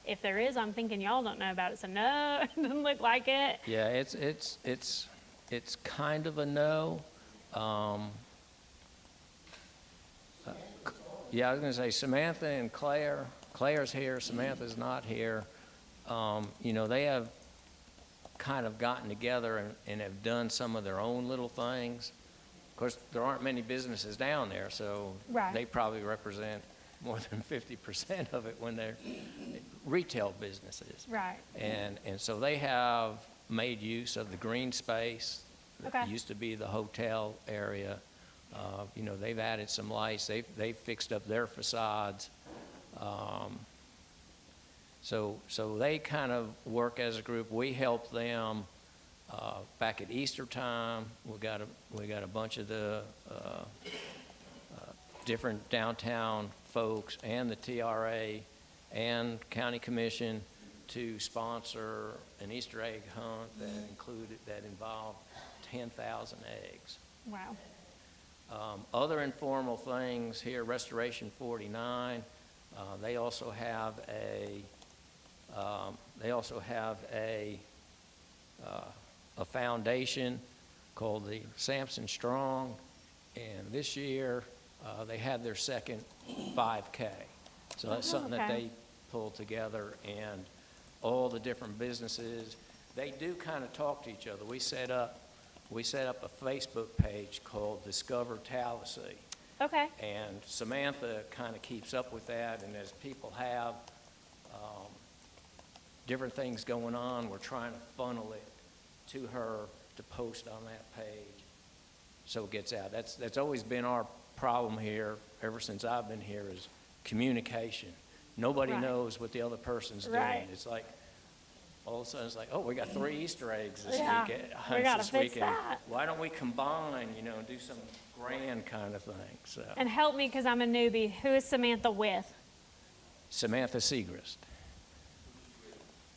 If there is, I'm thinking y'all don't know about it, so no, it doesn't look like it. Yeah, it's kind of a no. Yeah, I was going to say Samantha and Claire. Claire's here, Samantha's not here. They have kind of gotten together and have done some of their own little things. Of course, there aren't many businesses down there, so Right. they probably represent more than 50% of it when they're retail businesses. Right. And so they have made use of the green space that Okay. used to be the hotel area. They've added some lights. They've fixed up their facades. So they kind of work as a group. We help them back at Easter time. We got a bunch of the different downtown folks and the TRA and County Commission to sponsor an Easter egg hunt that involved 10,000 eggs. Wow. Other informal things here, Restoration 49, they also have a foundation called the Samson Strong, and this year they had their second 5K. So that's something that okay. they pulled together, and all the different businesses, they do kind of talk to each other. We set up a Facebook page called Discover Tallassee. Okay. And Samantha kind of keeps up with that, and as people have different things going on, we're trying to funnel it to her to post on that page so it gets out. That's always been our problem here ever since I've been here is communication. Nobody Right. knows what the other person's Right. doing. It's like, all of a sudden it's like, oh, we got 3 Easter eggs this Yeah, weekend. we gotta this fix weekend. that. Why don't we combine, and do some grand kind of thing? So And help me because I'm a newbie. Who is Samantha with? Samantha Segrist.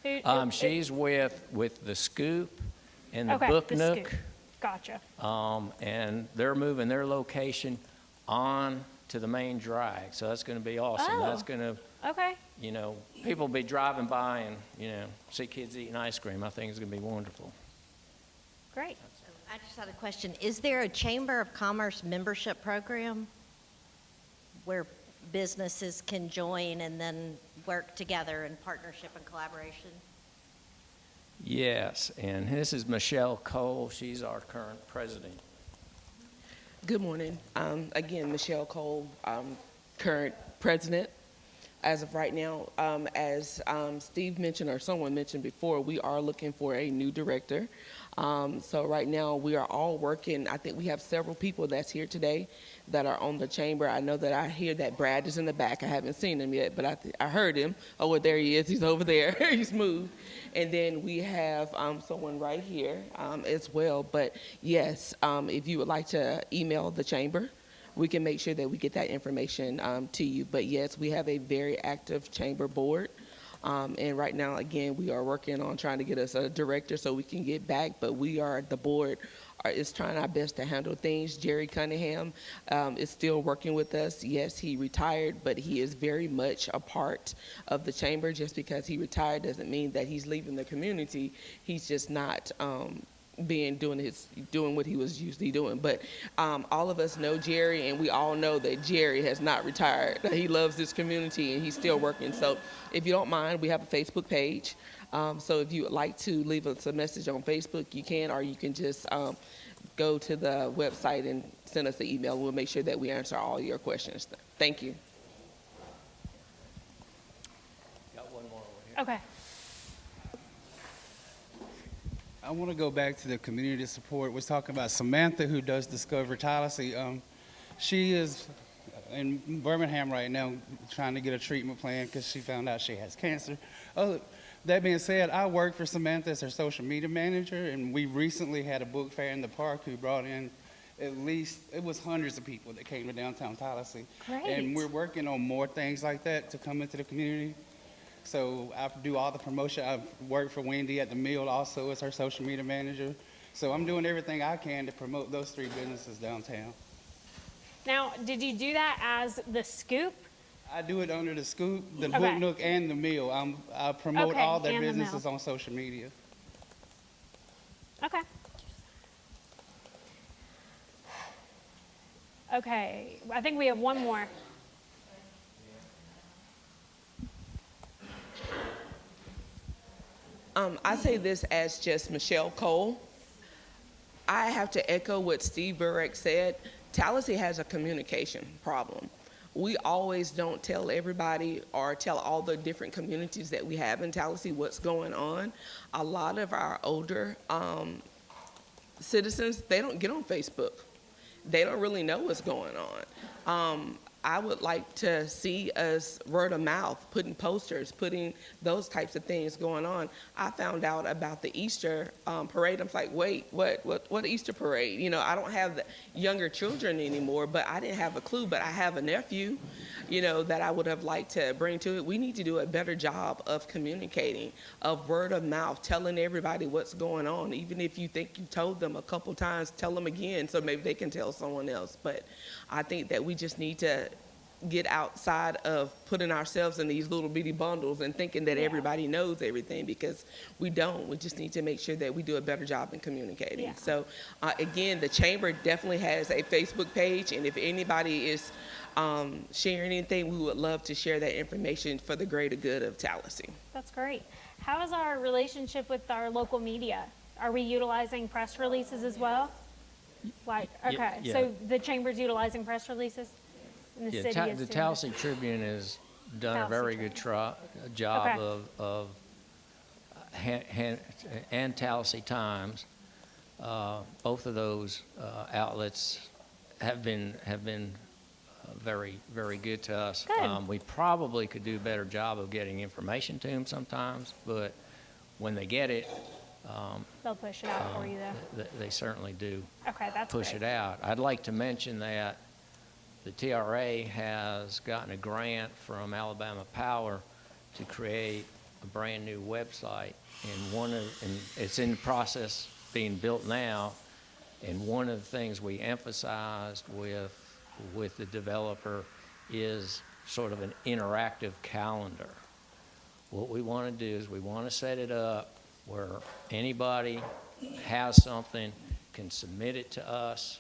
Who, She's with the Scoop and the okay, Book the Nook. Scoop. Gotcha. And they're moving their location on to the main drag. So that's going to be awesome. Oh. That's going to, Okay. people will be driving by and, see kids eating ice cream. I think it's going to be wonderful. Great. I just had a question. Is there a Chamber of Commerce membership program where businesses can join and then work together in partnership and collaboration? Yes, and this is Michelle Cole. She's our current president. Good morning. Again, Michelle Cole, current president. As of right now, as Steve mentioned or someone mentioned before, we are looking for a new director. So right now we are all working. I think we have several people that's here today that are on the chamber. I know that I hear that Brad is in the back. I haven't seen him yet, but I heard him. Oh, well, there he is. He's over there. He's moved. And then we have someone right here as well. But yes, if you would like to email the chamber, we can make sure that we get that information to you. But yes, we have a very active chamber board. And right now, again, we are working on trying to get us a director so we can get back. But the board is trying our best to handle things. Jerry Cunningham is still working with us. Yes, he retired, but he is very much a part of the chamber. Just because he retired doesn't mean that he's leaving the community. He's just not doing what he was usually doing. But all of us know Jerry, and we all know that Jerry has not retired. He loves this community and he's still working. So if you don't mind, we have a Facebook page. So if you would like to leave us a message on Facebook, you can, or you can just go to the website and send us an email. We'll make sure that we answer all your questions. Thank you. Got one more over here. Okay. I want to go back to the community support. We're talking about Samantha, who does Discover Tallassee. She is in Birmingham right now trying to get a treatment plan because she found out she has cancer. That being said, I work for Samantha as her social media manager, and we recently had a book fair in the park who brought in at least, it was hundreds of people that came to downtown Tallassee. Great. And we're working on more things like that to come into the community. So I do all the promotion. I've worked for Wendy at the Mill also as her social media manager. So I'm doing everything I can to promote those three businesses downtown. Now, did you do that as the Scoop? I do it under the Scoop, the Okay. Hook Nook, and the Mill. I promote Okay, all their and the businesses Mill. on social media. Okay. Okay, I think we have one more. I say this as just Michelle Cole. I have to echo what Steve Burek said. Tallassee has a communication problem. We always don't tell everybody or tell all the different communities that we have in Tallassee what's going on. A lot of our older citizens, they don't get on Facebook. They don't really know what's going on. I would like to see us word of mouth, putting posters, putting those types of things going on. I found out about the Easter parade. I'm like, wait, what Easter parade? You know, I don't have the younger children anymore, but I didn't have a clue. But I have a nephew, you know, that I would have liked to bring to it. We need to do a better job of communicating, of word of mouth, telling everybody what's going on. Even if you think you told them a couple times, tell them again so maybe they can tell someone else. But I think that we just need to get outside of putting ourselves in these little bitty bundles and thinking that everybody knows everything, because we don't. We just need to make sure that we do a better job in communicating. Yeah. So again, the chamber definitely has a Facebook page, and if anybody is sharing anything, we would love to share that information for the greater good of Tallassee. That's great. How is our relationship with our local media? Are we utilizing press releases as well? Like, okay, yeah. so the chamber's utilizing press releases? And the city is The too? Tallassee Tribune has done a Tallassee very good job Okay. of and Tallassee Times. Both of those outlets have been very, very good to us. Good. We probably could do a better job of getting information to them sometimes, but when they get it, They'll push it out for you though. they certainly do Okay, that's push great. it out. I'd like to mention that the TRA has gotten a grant from Alabama Power to create a brand new website, and it's in the process being built now. And one of the things we emphasized with the developer is sort of an interactive calendar. What we want to do is we want to set it up where anybody has something, can submit it to us,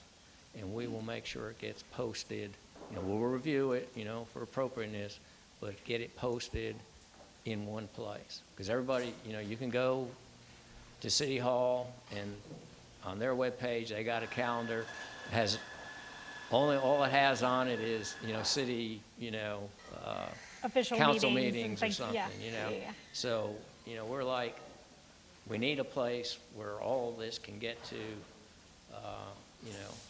and we will make sure it gets posted. We'll review it, for appropriateness, but get it posted in one place. Because everybody, you can go to City Hall, and on their webpage, they got a calendar. It has all it has on it is, city, Official council meetings and meetings or things, something, yeah. So, we're like, we need a place where all this can get to,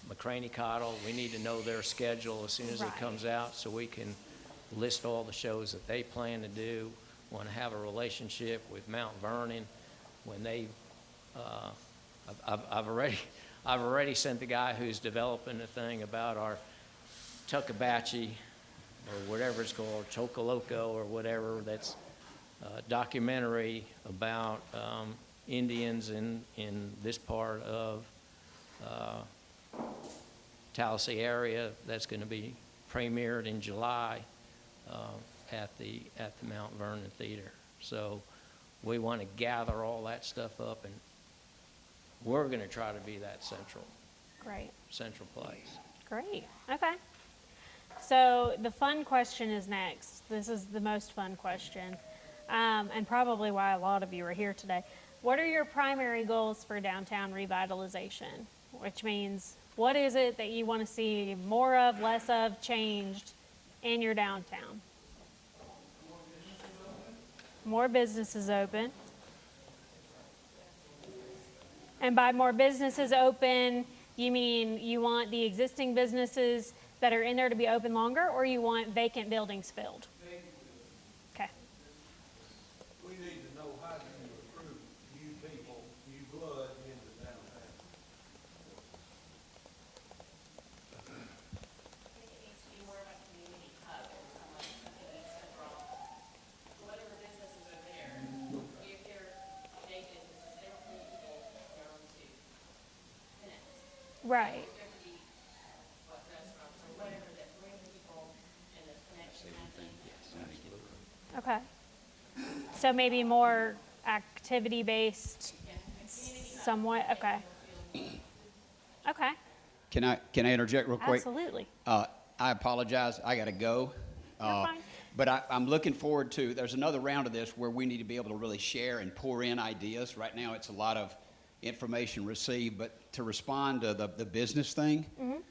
McCraney Cottle. We need to know their schedule as soon as it comes out so we can list all the shows that they plan to do. Want to have a relationship with Mount Vernon when they, I've already sent the guy who's developing the thing about our Tuckabatchee or whatever it's called, Chocoloco or whatever, that's a documentary about Indians in this part of Tallassee area that's going to be premiered in July at the Mount Vernon Theater. So we want to gather all that stuff up, and we're going to try to be that central place. Great. Okay. So the fun question is next. This is the most fun question, and probably why a lot of you are here today. What are your primary goals for downtown revitalization? Which means, what is it that you want to see more of, less of, changed in your downtown? More businesses open. And by more businesses open, you mean you want the existing businesses that are in there to be open longer, or you want vacant buildings filled? Okay. We need to know how do you recruit new people, new blood into downtown. It needs to be more of a community hub and something that's central. Whatever businesses are there, if they're day businesses, they don't need people around to connect. Right. There could be restaurants or whatever that bring people and the connection, I think. Okay. So maybe more activity-based, somewhat. Okay. Okay. Can I interject real quick? Absolutely. I apologize. I got to go. Fine. But I'm looking forward to, there's another round of this where we need to be able to really share and pour in ideas. Right now it's a lot of information received, but to respond to the business thing, I'm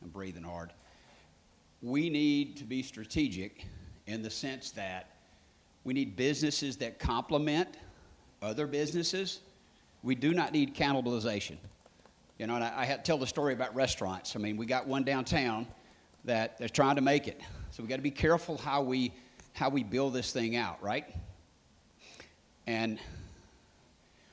breathing hard. We need to be strategic in the sense that we need businesses that complement other businesses. We do not need cannibalization. And I had to tell the story about restaurants. I mean, we got one downtown that is trying to make it. So we got to be careful how we build this thing out, right? And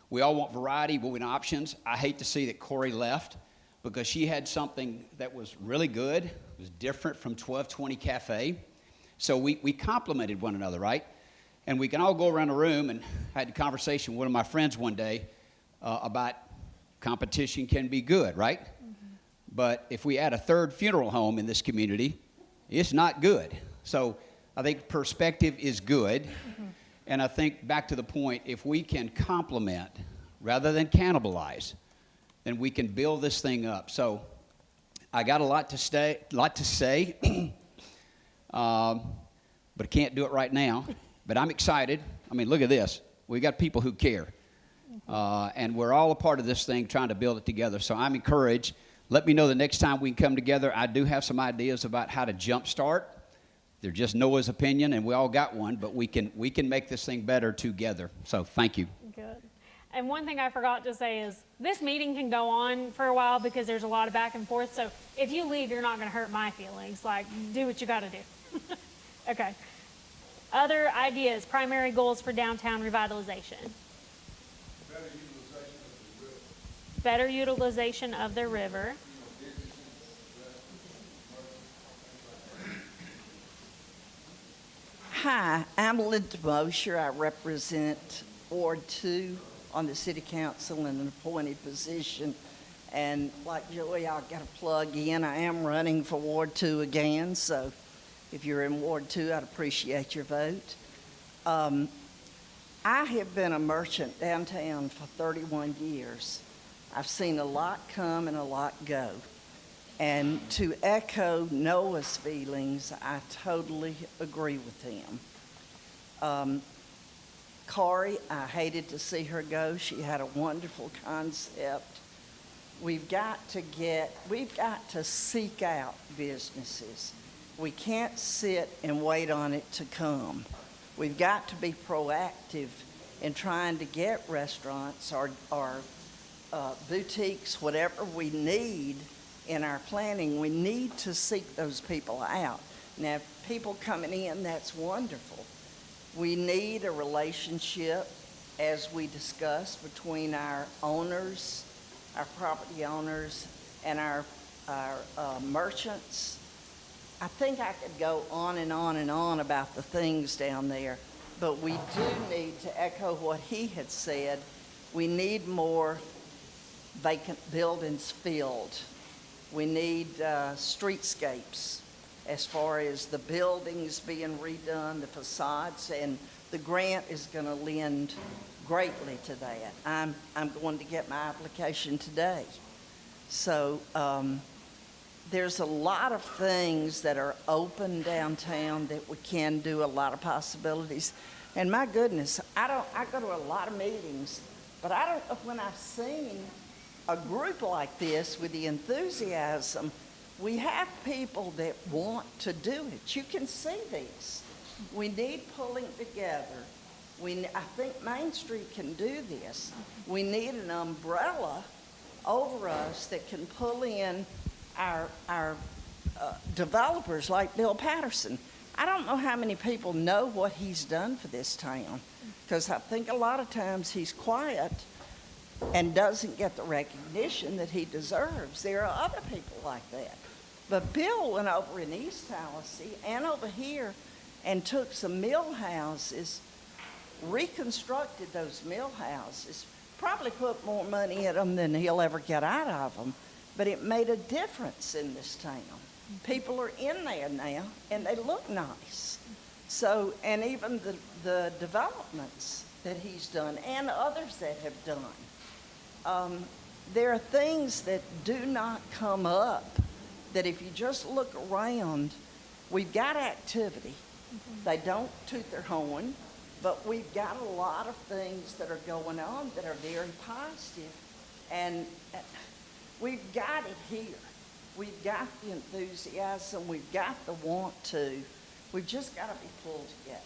we all want variety, we want options. I hate to see that Corey left because she had something that was really good. It was different from 1220 Cafe. So we complemented one another, right? And we can all go around the room, and I had a conversation with one of my friends one day about competition can be good, right? But if we add a third funeral home in this community, it's not good. So I think perspective is good. And I think back to the point, if we can complement rather than cannibalize, then we can build this thing up. So I got a lot to say, but I can't do it right now. But I'm excited. I mean, look at this. We got people who care. And we're all a part of this thing trying to build it together. So I'm encouraged. Let me know the next time we can come together. I do have some ideas about how to jumpstart. They're just Noah's opinion, and we all got one, but we can make this thing better together. So thank you. Good. And one thing I forgot to say is this meeting can go on for a while because there's a lot of back and forth. So if you leave, you're not going to hurt my feelings. Like, do what you got to do. Okay. Other ideas, primary goals for downtown revitalization. Better utilization of the river. Hi, I'm Linda Mosher. I represent Ward 2 on the City Council in an appointed position. And like Joey, I've got to plug in. I am running for Ward 2 again, so if you're in Ward 2, I'd appreciate your vote. I have been a merchant downtown for 31 years. I've seen a lot come and a lot go. And to echo Noah's feelings, I totally agree with him. Corey, I hated to see her go. She had a wonderful concept. We've got to seek out businesses. We can't sit and wait on it to come. We've got to be proactive in trying to get restaurants or boutiques, whatever we need in our planning. We need to seek those people out. Now, people coming in, that's wonderful. We need a relationship, as we discussed, between our owners, our property owners, and our merchants. I think I could go on and on and on about the things down there, but we do need to echo what he had said. We need more vacant buildings filled. We need streetscapes as far as the buildings being redone, the facades, and the grant is going to lend greatly to that. I'm going to get my application today. So there's a lot of things that are open downtown that we can do, a lot of possibilities. And my goodness, I go to a lot of meetings, but I don't know when I've seen a group like this with the enthusiasm. We have people that want to do it. You can see this. We need pulling together. I think Main Street can do this. We need an umbrella over us that can pull in our developers like Bill Patterson. I don't know how many people know what he's done for this town, because I think a lot of times he's quiet and doesn't get the recognition that he deserves. There are other people like that. But Bill went over in East Tallassee and over here and took some mill houses, reconstructed those mill houses, probably put more money in them than he'll ever get out of them, but it made a difference in this town. People are in there now, and they look nice. So, and even the developments that he's done and others that have done, there are things that do not come up that if you just look around, we've got activity. They don't toot their horn, but we've got a lot of things that are going on that are very positive, and we've got it here. We've got the enthusiasm, we've got the want to. We've just got to be pulled together.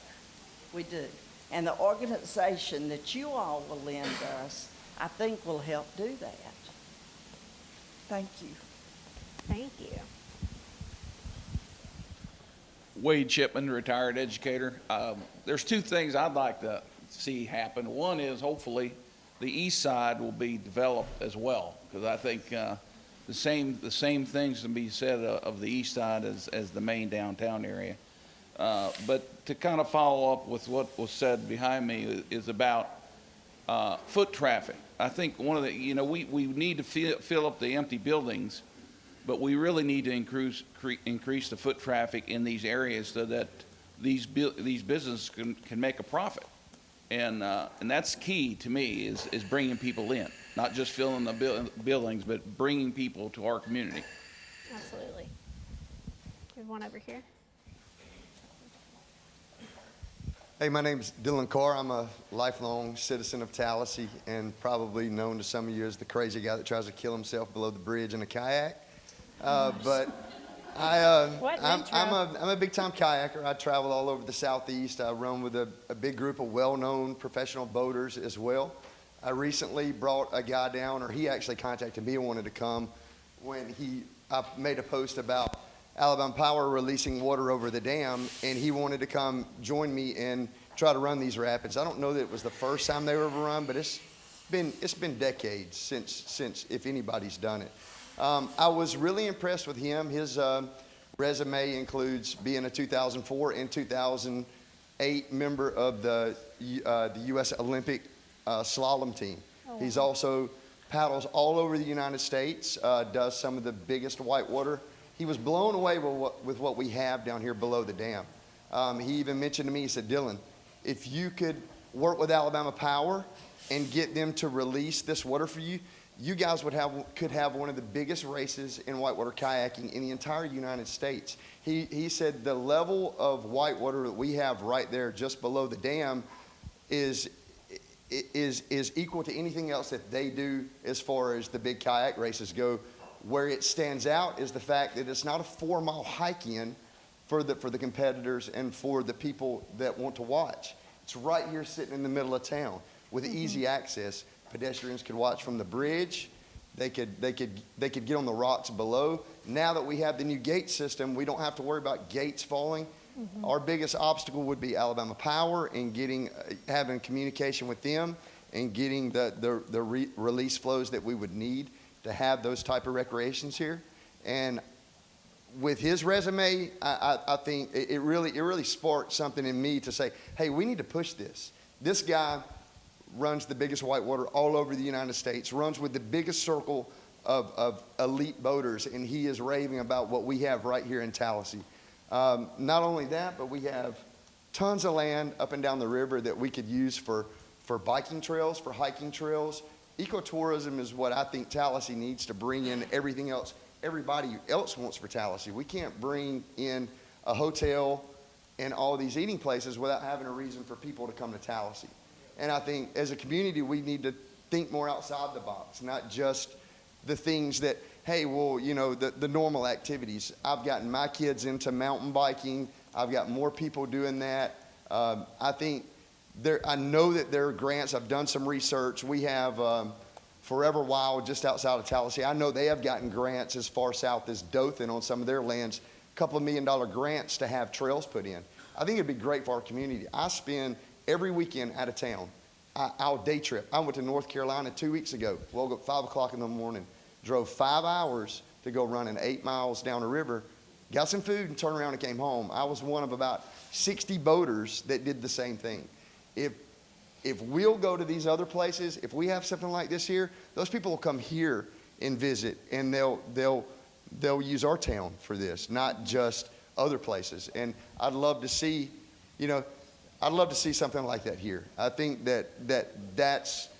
We do. And the organization that you all will lend us, I think will help do that. Thank you. Thank you. Wade Chipman, retired educator. There's two things I'd like to see happen. One is hopefully the east side will be developed as well, because I think the same things can be said of the east side as the main downtown area. But to kind of follow up with what was said behind me is about foot traffic. I think one of the, we need to fill up the empty buildings, but we really need to increase the foot traffic in these areas so that these businesses can make a profit. And that's key to me is bringing people in, not just filling the buildings, but bringing people to our community. Absolutely. We have one over here. Hey, my name's Dylan Carr. I'm a lifelong citizen of Tallassee and probably known to some of you as the crazy guy that tries to kill himself below the bridge in a kayak. But I'm a big-time kayaker. I travel all over the Southeast. I run with a big group of well-known professional boaters as well. I recently brought a guy down, or he actually contacted me and wanted to come when I made a post about Alabama Power releasing water over the dam, and he wanted to come join me and try to run these rapids. I don't know that it was the first time they were ever run, but it's been decades since if anybody's done it. I was really impressed with him. His resume includes being a 2004 and 2008 member of the U.S. Olympic slalom team. Oh, wow. He's also paddles all over the United States, does some of the biggest whitewater. He was blown away with what we have down here below the dam. He even mentioned to me, he said, Dylan, if you could work with Alabama Power and get them to release this water for you, you guys could have one of the biggest races in whitewater kayaking in the entire United States. He said the level of whitewater that we have right there just below the dam is equal to anything else that they do as far as the big kayak races go. Where it stands out is the fact that it's not a 4-mile hike in for the competitors and for the people that want to watch. It's right here sitting in the middle of town with easy access. Pedestrians could watch from the bridge. They could get on the rocks below. Now that we have the new gate system, we don't have to worry about gates falling. Our biggest obstacle would be Alabama Power and having communication with them and getting the release flows that we would need to have those type of recreations here. And with his resume, I think it really sparked something in me to say, hey, we need to push this. This guy runs the biggest whitewater all over the United States, runs with the biggest circle of elite boaters, and he is raving about what we have right here in Tallassee. Not only that, but we have tons of land up and down the river that we could use for biking trails, for hiking trails. Ecotourism is what I think Tallassee needs to bring in everything else everybody else wants for Tallassee. We can't bring in a hotel and all these eating places without having a reason for people to come to Tallassee. And I think as a community, we need to think more outside the box, not just the things that, hey, well, you know, the normal activities. I've gotten my kids into mountain biking. I've got more people doing that. I know that there are grants. I've done some research. We have Forever Wild just outside of Tallassee. I know they have gotten grants as far south as Dothan on some of their lands, a couple of $1 million grants to have trails put in. I think it'd be great for our community. I spend every weekend out of town. I'll day trip. I went to North Carolina 2 weeks ago. Woke up 5 o'clock in the morning, drove 5 hours to go running 8 miles down the river, got some food and turned around and came home. I was one of about 60 boaters that did the same thing. If we'll go to these other places, if we have something like this here, those people will come here and visit, and they'll use our town for this, not just other places. And I'd love to see, I'd love to see something like that here. I think that's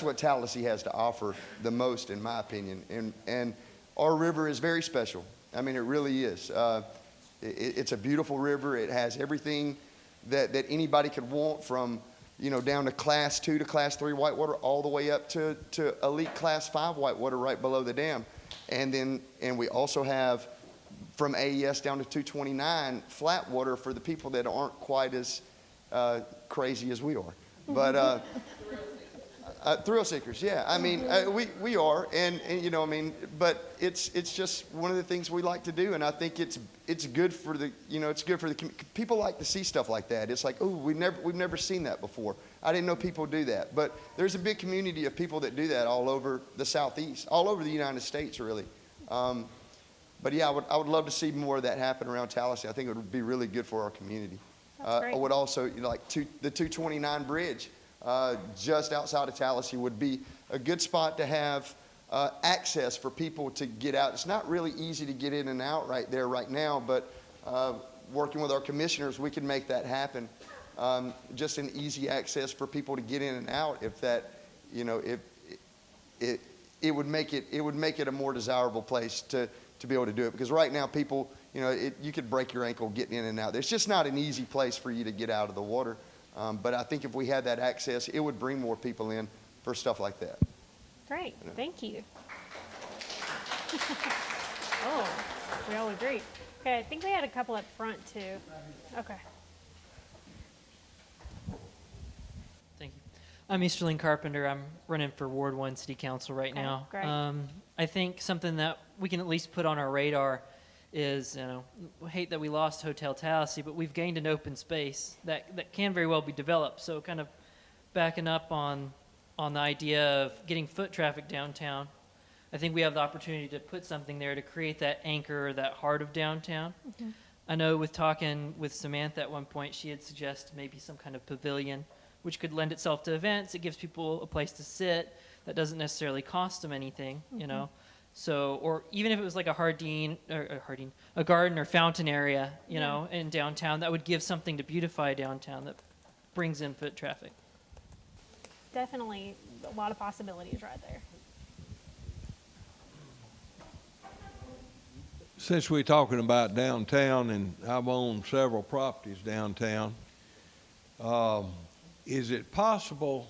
what Tallassee has to offer the most, in my opinion. And our river is very special. I mean, it really is. It's a beautiful river. It has everything that anybody could want, from down to Class 2 to Class 3 whitewater, all the way up to elite Class 5 whitewater right below the dam. And we also have from AES down to 229 flat water for the people that aren't quite as crazy as we are. But thrill seekers, yeah. I mean, we are, and but it's just one of the things we like to do, and I think it's good for the people like to see stuff like that. It's like, oh, we've never seen that before. I didn't know people do that, but there's a big community of people that do that all over the Southeast, all over the United States, really. But yeah, I would love to see more of that happen around Tallassee. I think it would be really good for our community. I would also the 229 bridge. Just outside of Tallassee would be a good spot to have access for people to get out. It's not really easy to get in and out right there right now, but working with our commissioners, we can make that happen. Just an easy access for people to get in and out. If that, it would make it a more desirable place to be able to do it. Because right now, people, you could break your ankle getting in and out. It's just not an easy place for you to get out of the water. But I think if we had that access, it would bring more people in for stuff like that. Great, thank you. Oh, we all agree. Okay, I think we had a couple up front too. Okay. Thank you. I'm Easterling Carpenter. I'm running for Ward 1 City Council right now. Great. I think something that we can at least put on our radar is, we hate that we lost Hotel Tallassee, but we've gained an open space that can very well be developed. So kind of backing up on the idea of getting foot traffic downtown, I think we have the opportunity to put something there to create that anchor, that heart of downtown. Mm-hmm. I know with talking with Samantha at one point, she had suggested maybe some kind of pavilion, which could lend itself to events. It gives people a place to sit that doesn't necessarily cost them anything, So, or even if it was like a garden or fountain area, in downtown, that would give something to beautify downtown that brings in foot traffic. Definitely a lot of possibilities right there. since we're talking about downtown, and I've owned several properties downtown, is it possible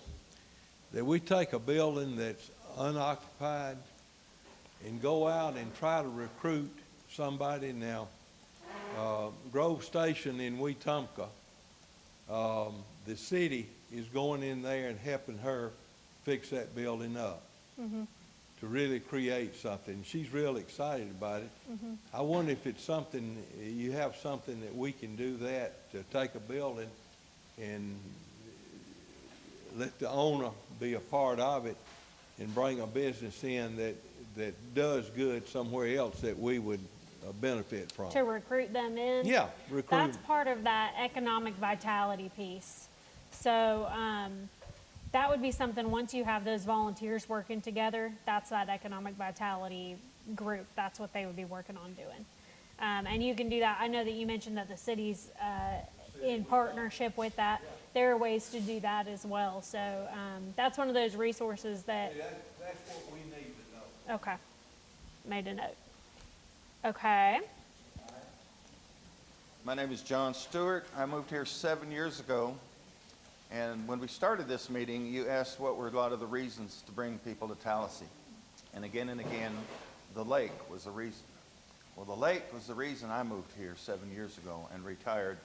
that we take a building that's unoccupied and go out and try to recruit somebody? Now, Grove Station in Wetumpka, the city is going in there and helping her fix that building up to really create something. She's real excited about it. I wonder if it's something, you have something that we can do that, to take a building and let the owner be a part of it and bring a business in that does good somewhere else that we would benefit from. To recruit them in? Yeah, recruit. That's part of that economic vitality piece. So that would be something, once you have those volunteers working together, that's that economic vitality group. That's what they would be working on doing. And you can do that. I know that you mentioned that the city's in partnership with that. There are ways to do that as well. So that's one of those resources that... That's what we need to know. Okay. Made a note. Okay. My name is John Stewart. I moved here 7 years ago. And when we started this meeting, you asked what were a lot of the reasons to bring people to Tallassee. And again, the lake was the reason. Well, the lake was the reason I moved here 7 years ago and retired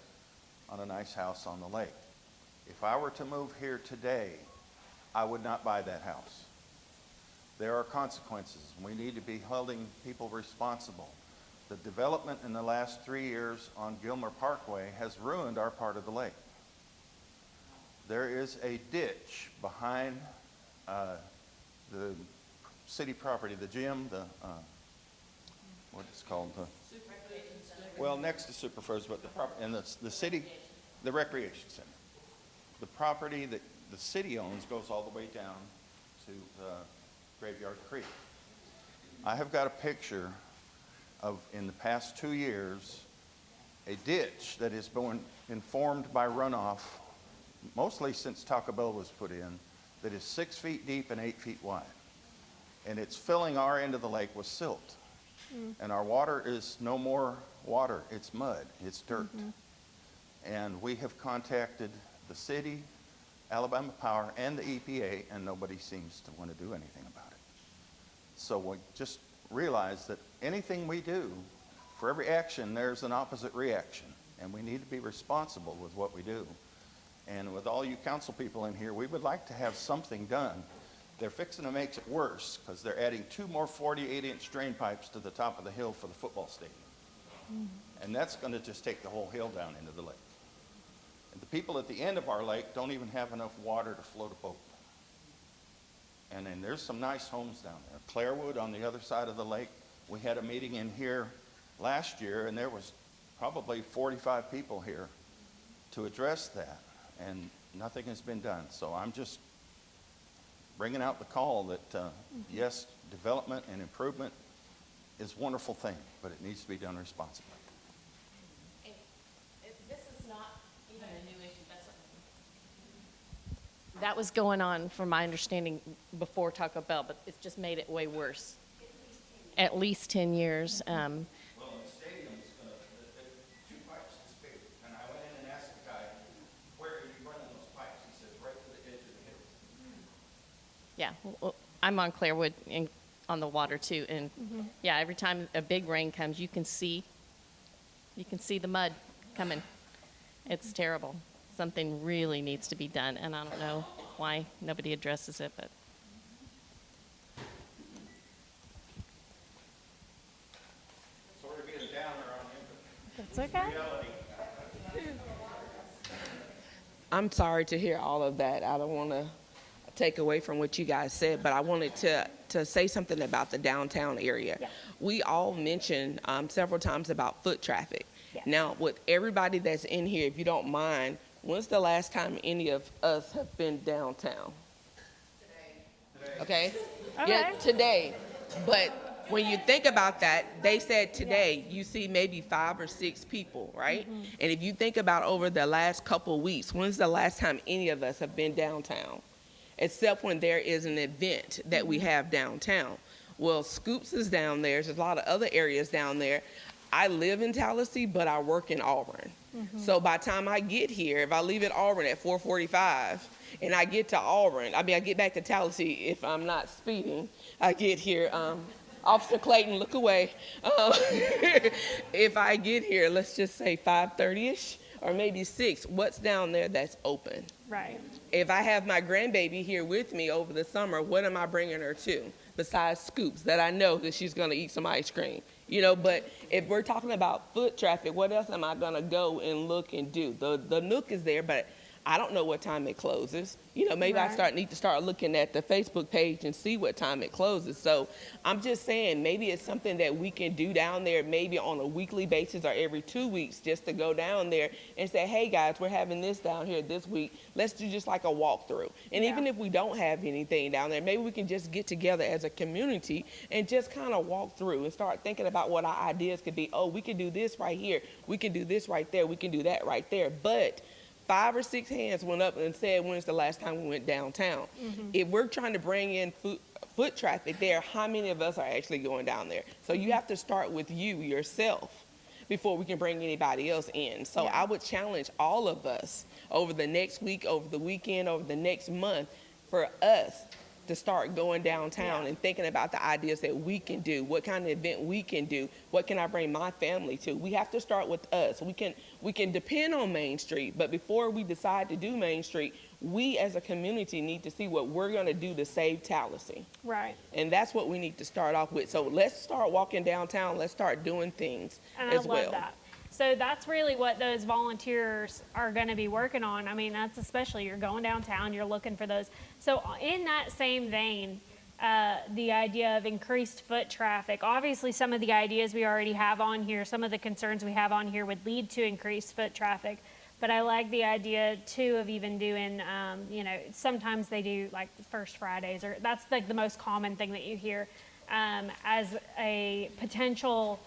on a nice house on the lake. If I were to move here today, I would not buy that house. There are consequences. We need to be holding people responsible. The development in the last 3 years on Gilmer Parkway has ruined our part of the lake. There is a ditch behind the city property, the gym, what it's called? Well, next to Superfurs, but the city, the recreation center. The property that the city owns goes all the way down to Graveyard Creek. I have got a picture of, in the past 2 years, a ditch that has been informed by runoff, mostly since Taco Bell was put in, that is 6 feet deep and 8 feet wide. And it's filling our end of the lake with silt. And our water is no more water, it's mud, it's dirt. And we have contacted the city, Alabama Power, and the EPA, and nobody seems to want to do anything about it. So we just realize that anything we do, for every action, there's an opposite reaction. And we need to be responsible with what we do. And with all you council people in here, we would like to have something done. They're fixing to make it worse because they're adding 2 more 48-inch drain pipes to the top of the hill for the football stadium. And that's going to just take the whole hill down into the lake. And the people at the end of our lake don't even have enough water to float a boat. And then there's some nice homes down there. Clairwood on the other side of the lake. We had a meeting in here last year, and there was probably 45 people here to address that. And nothing has been done. So I'm just bringing out the call that, yes, development and improvement is a wonderful thing, but it needs to be done responsibly. And this is not even a new issue. That was going on, from my understanding, before Taco Bell, but it's just made it way worse. At least 10 years. Well, in the stadium's the 2 pipes disappeared. And I went in and asked the guy, where are you running those pipes? He says, right to the edge of the hill. Yeah, well, I'm on Clairwood and on the water too, and yeah, every time a big rain comes, you can see the mud coming. It's terrible. Something really needs to be done, and I don't know why nobody addresses it, but. Sorry to be a downer on you, but That's okay. reality. I'm sorry to hear all of that. I don't want to take away from what you guys said, but I wanted to say something about the downtown area. Yeah. We all mentioned several times about foot traffic. Yes. Now, with everybody that's in here, if you don't mind, when's the last time any of us have been downtown? Today. Okay? Yeah, today. But when you think about that, they said today you see maybe 5 or 6 people, right? And if you think about over the last couple of weeks, when's the last time any of us have been downtown? Except when there is an event that we have downtown. Well, Scoops is down there. There's a lot of other areas down there. I live in Tallassee, but I work in Auburn. So by the time I get here, if I leave at Auburn at 4:45 and I get to Auburn, I get back to Tallassee if I'm not speeding, I get here, Officer Clayton, look away. If I get here, let's just say 5:30ish or maybe 6, what's down there that's open? Right. If I have my grandbaby here with me over the summer, what am I bringing her to besides Scoops that I know that she's going to eat some ice cream? You know, but if we're talking about foot traffic, what else am I going to go and look and do? The Nook is there, but I don't know what time it closes. You know, maybe I need to start looking at the Facebook page and see what time it closes. So I'm just saying, maybe it's something that we can do down there, maybe on a weekly basis or every 2 weeks, just to go down there and say, hey guys, we're having this down here this week. Let's do just like a walkthrough. And even if we don't have anything down there, maybe we can just get together as a community and just kind of walk through and start thinking about what our ideas could be. Oh, we can do this right here. We can do this right there. We can do that right there. But 5 or 6 hands went up and said, when's the last time we went downtown? If we're trying to bring in foot traffic there, how many of us are actually going down there? So you have to start with you yourself before we can bring anybody else in. So I would challenge all of us over the next week, over the weekend, over the next month, for us to start going downtown and thinking about the ideas that we can do, what kind of event we can do, what can I bring my family to. We have to start with us. We can depend on Main Street, but before we decide to do Main Street, we as a community need to see what we're going to do to save Tallassee. Right. And that's what we need to start off with. So let's start walking downtown. Let's start doing things And as I well. love that. So that's really what those volunteers are going to be working on. I mean, that's especially you're going downtown, you're looking for those. So in that same vein, the idea of increased foot traffic, obviously some of the ideas we already have on here, some of the concerns we have on here would lead to increased foot traffic. But I like the idea too of even doing, you know, sometimes they do like First Fridays, or that's like the most common thing that you hear as a potential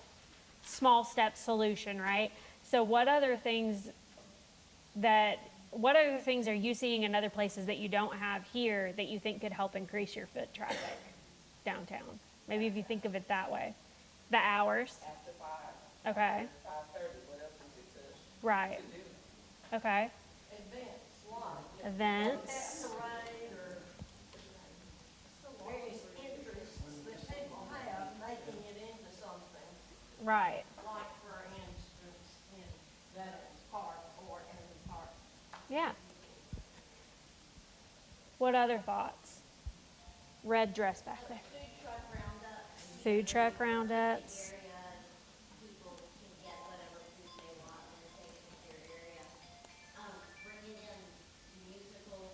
small step solution, right? So what other things are you seeing in other places that you don't have here that you think could help increase your foot traffic downtown? Maybe if you think of it that way. The hours. After 5. Okay. 5:30, what else is it to right. To do? Okay. Events. Right. Like, for instance, in Veterans Park or Henry Park. Yeah. What other thoughts? Red dress back there. Food truck roundups. Bringing in musical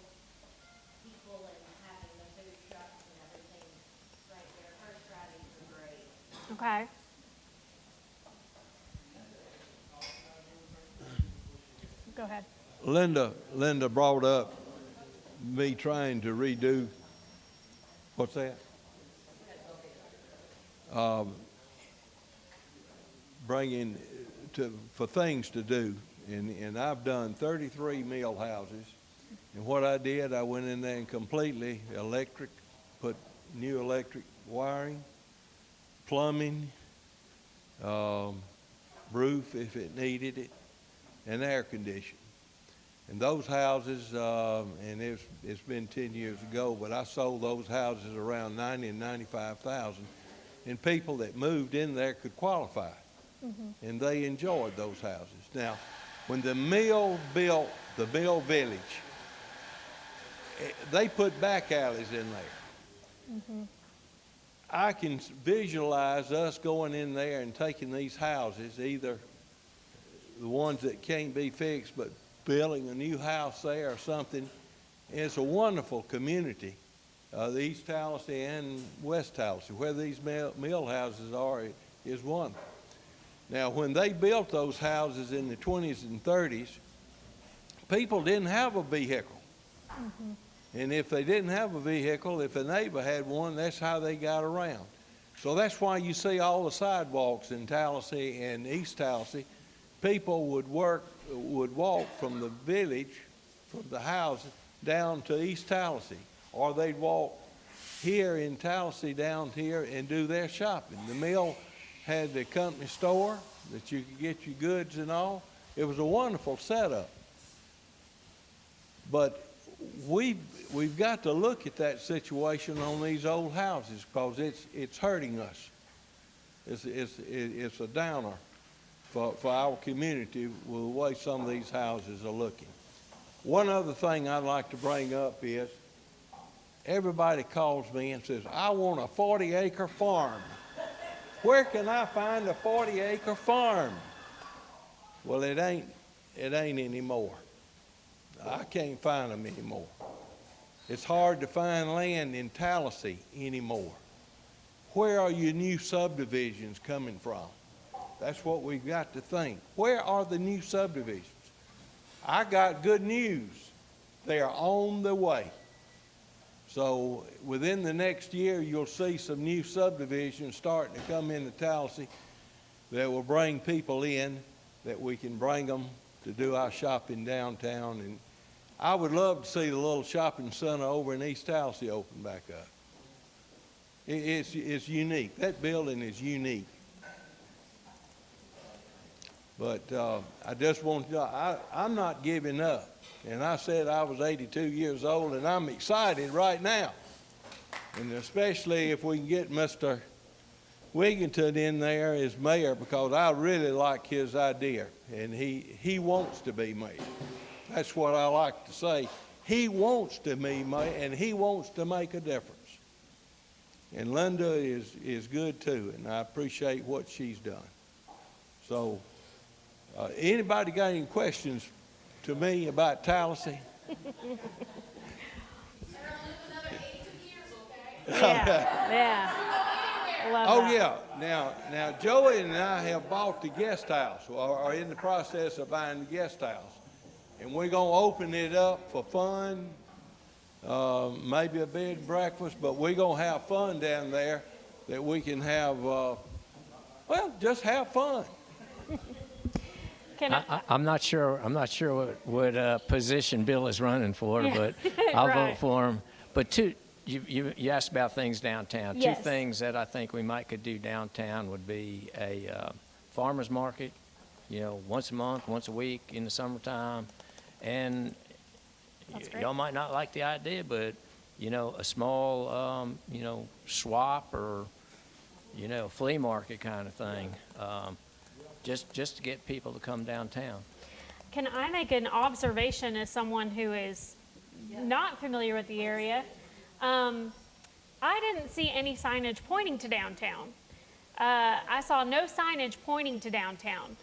people and having the food trucks and everything right there. Horse riding are great. Okay. Go ahead. Linda brought up me trying to redo, what's that? Bringing for things to do. And I've done 33 meal houses. And what I did, I went in there and completely put new electric wiring, plumbing, roof if it needed it, and air conditioning. And those houses, and it's been 10 years ago, but I sold those houses around 90 and 95,000, and people that moved in there could qualify, and they enjoyed those houses. Now, when the mill built the Mill Village, they put back alleys in there. I can visualize us going in there and taking these houses, either the ones that can't be fixed, but building a new house there or something. It's a wonderful community, the East Tallassee and West Tallassee. Where these mill houses are is wonderful. Now, when they built those houses in the 20s and 30s, people didn't have a vehicle. And if they didn't have a vehicle, if a neighbor had one, that's how they got around. So that's why you see all the sidewalks in Tallassee and East Tallassee. People would walk from the village, from the house, down to East Tallassee, or they'd walk here in Tallassee down here and do their shopping. The mill had the company store that you could get your goods and all. It was a wonderful setup. But we've got to look at that situation on these old houses because it's hurting us. It's a downer for our community with the way some of these houses are looking. One other thing I'd like to bring up is everybody calls me and says, I want a 40-acre farm. Where can I find a 40-acre farm? Well, it ain't anymore. I can't find them anymore. It's hard to find land in Tallassee anymore. Where are your new subdivisions coming from? That's what we've got to think. Where are the new subdivisions? I got good news. They are on the way. So within the next year, you'll see some new subdivisions starting to come into Tallassee that will bring people in, that we can bring them to do our shopping downtown. And I would love to see the little shopping center over in East Tallassee open back up. It's unique. That building is unique. But I just want to, I'm not giving up. And I said I was 82 years old, and I'm excited right now. And especially if we can get Mr. Wigginton in there as mayor, because I really like his idea. And he wants to be mayor. That's what I like to say. He wants to be mayor, and he wants to make a difference. And Linda is good too, and I appreciate what she's done. So, anybody got any questions to me about Tallassee? Yeah. Oh yeah. Now Joey and I have bought the guest house, or are in the process of buying the guest house, and we're gonna open it up for fun. Maybe a bed and breakfast, but we're gonna have fun down there that we can have. Just have fun. I'm not sure what position Bill is running for, but I'll vote for him. But you asked about things downtown. Yes. Two things that I think we could do downtown would be a farmer's market, once a month, once a week in the summertime, and y'all might not like the idea, but a small swap or flea market kind of thing. Just to get people to come downtown. Can I make an observation as someone who is not familiar with the area? I didn't see any signage pointing to downtown. I saw no signage pointing to downtown.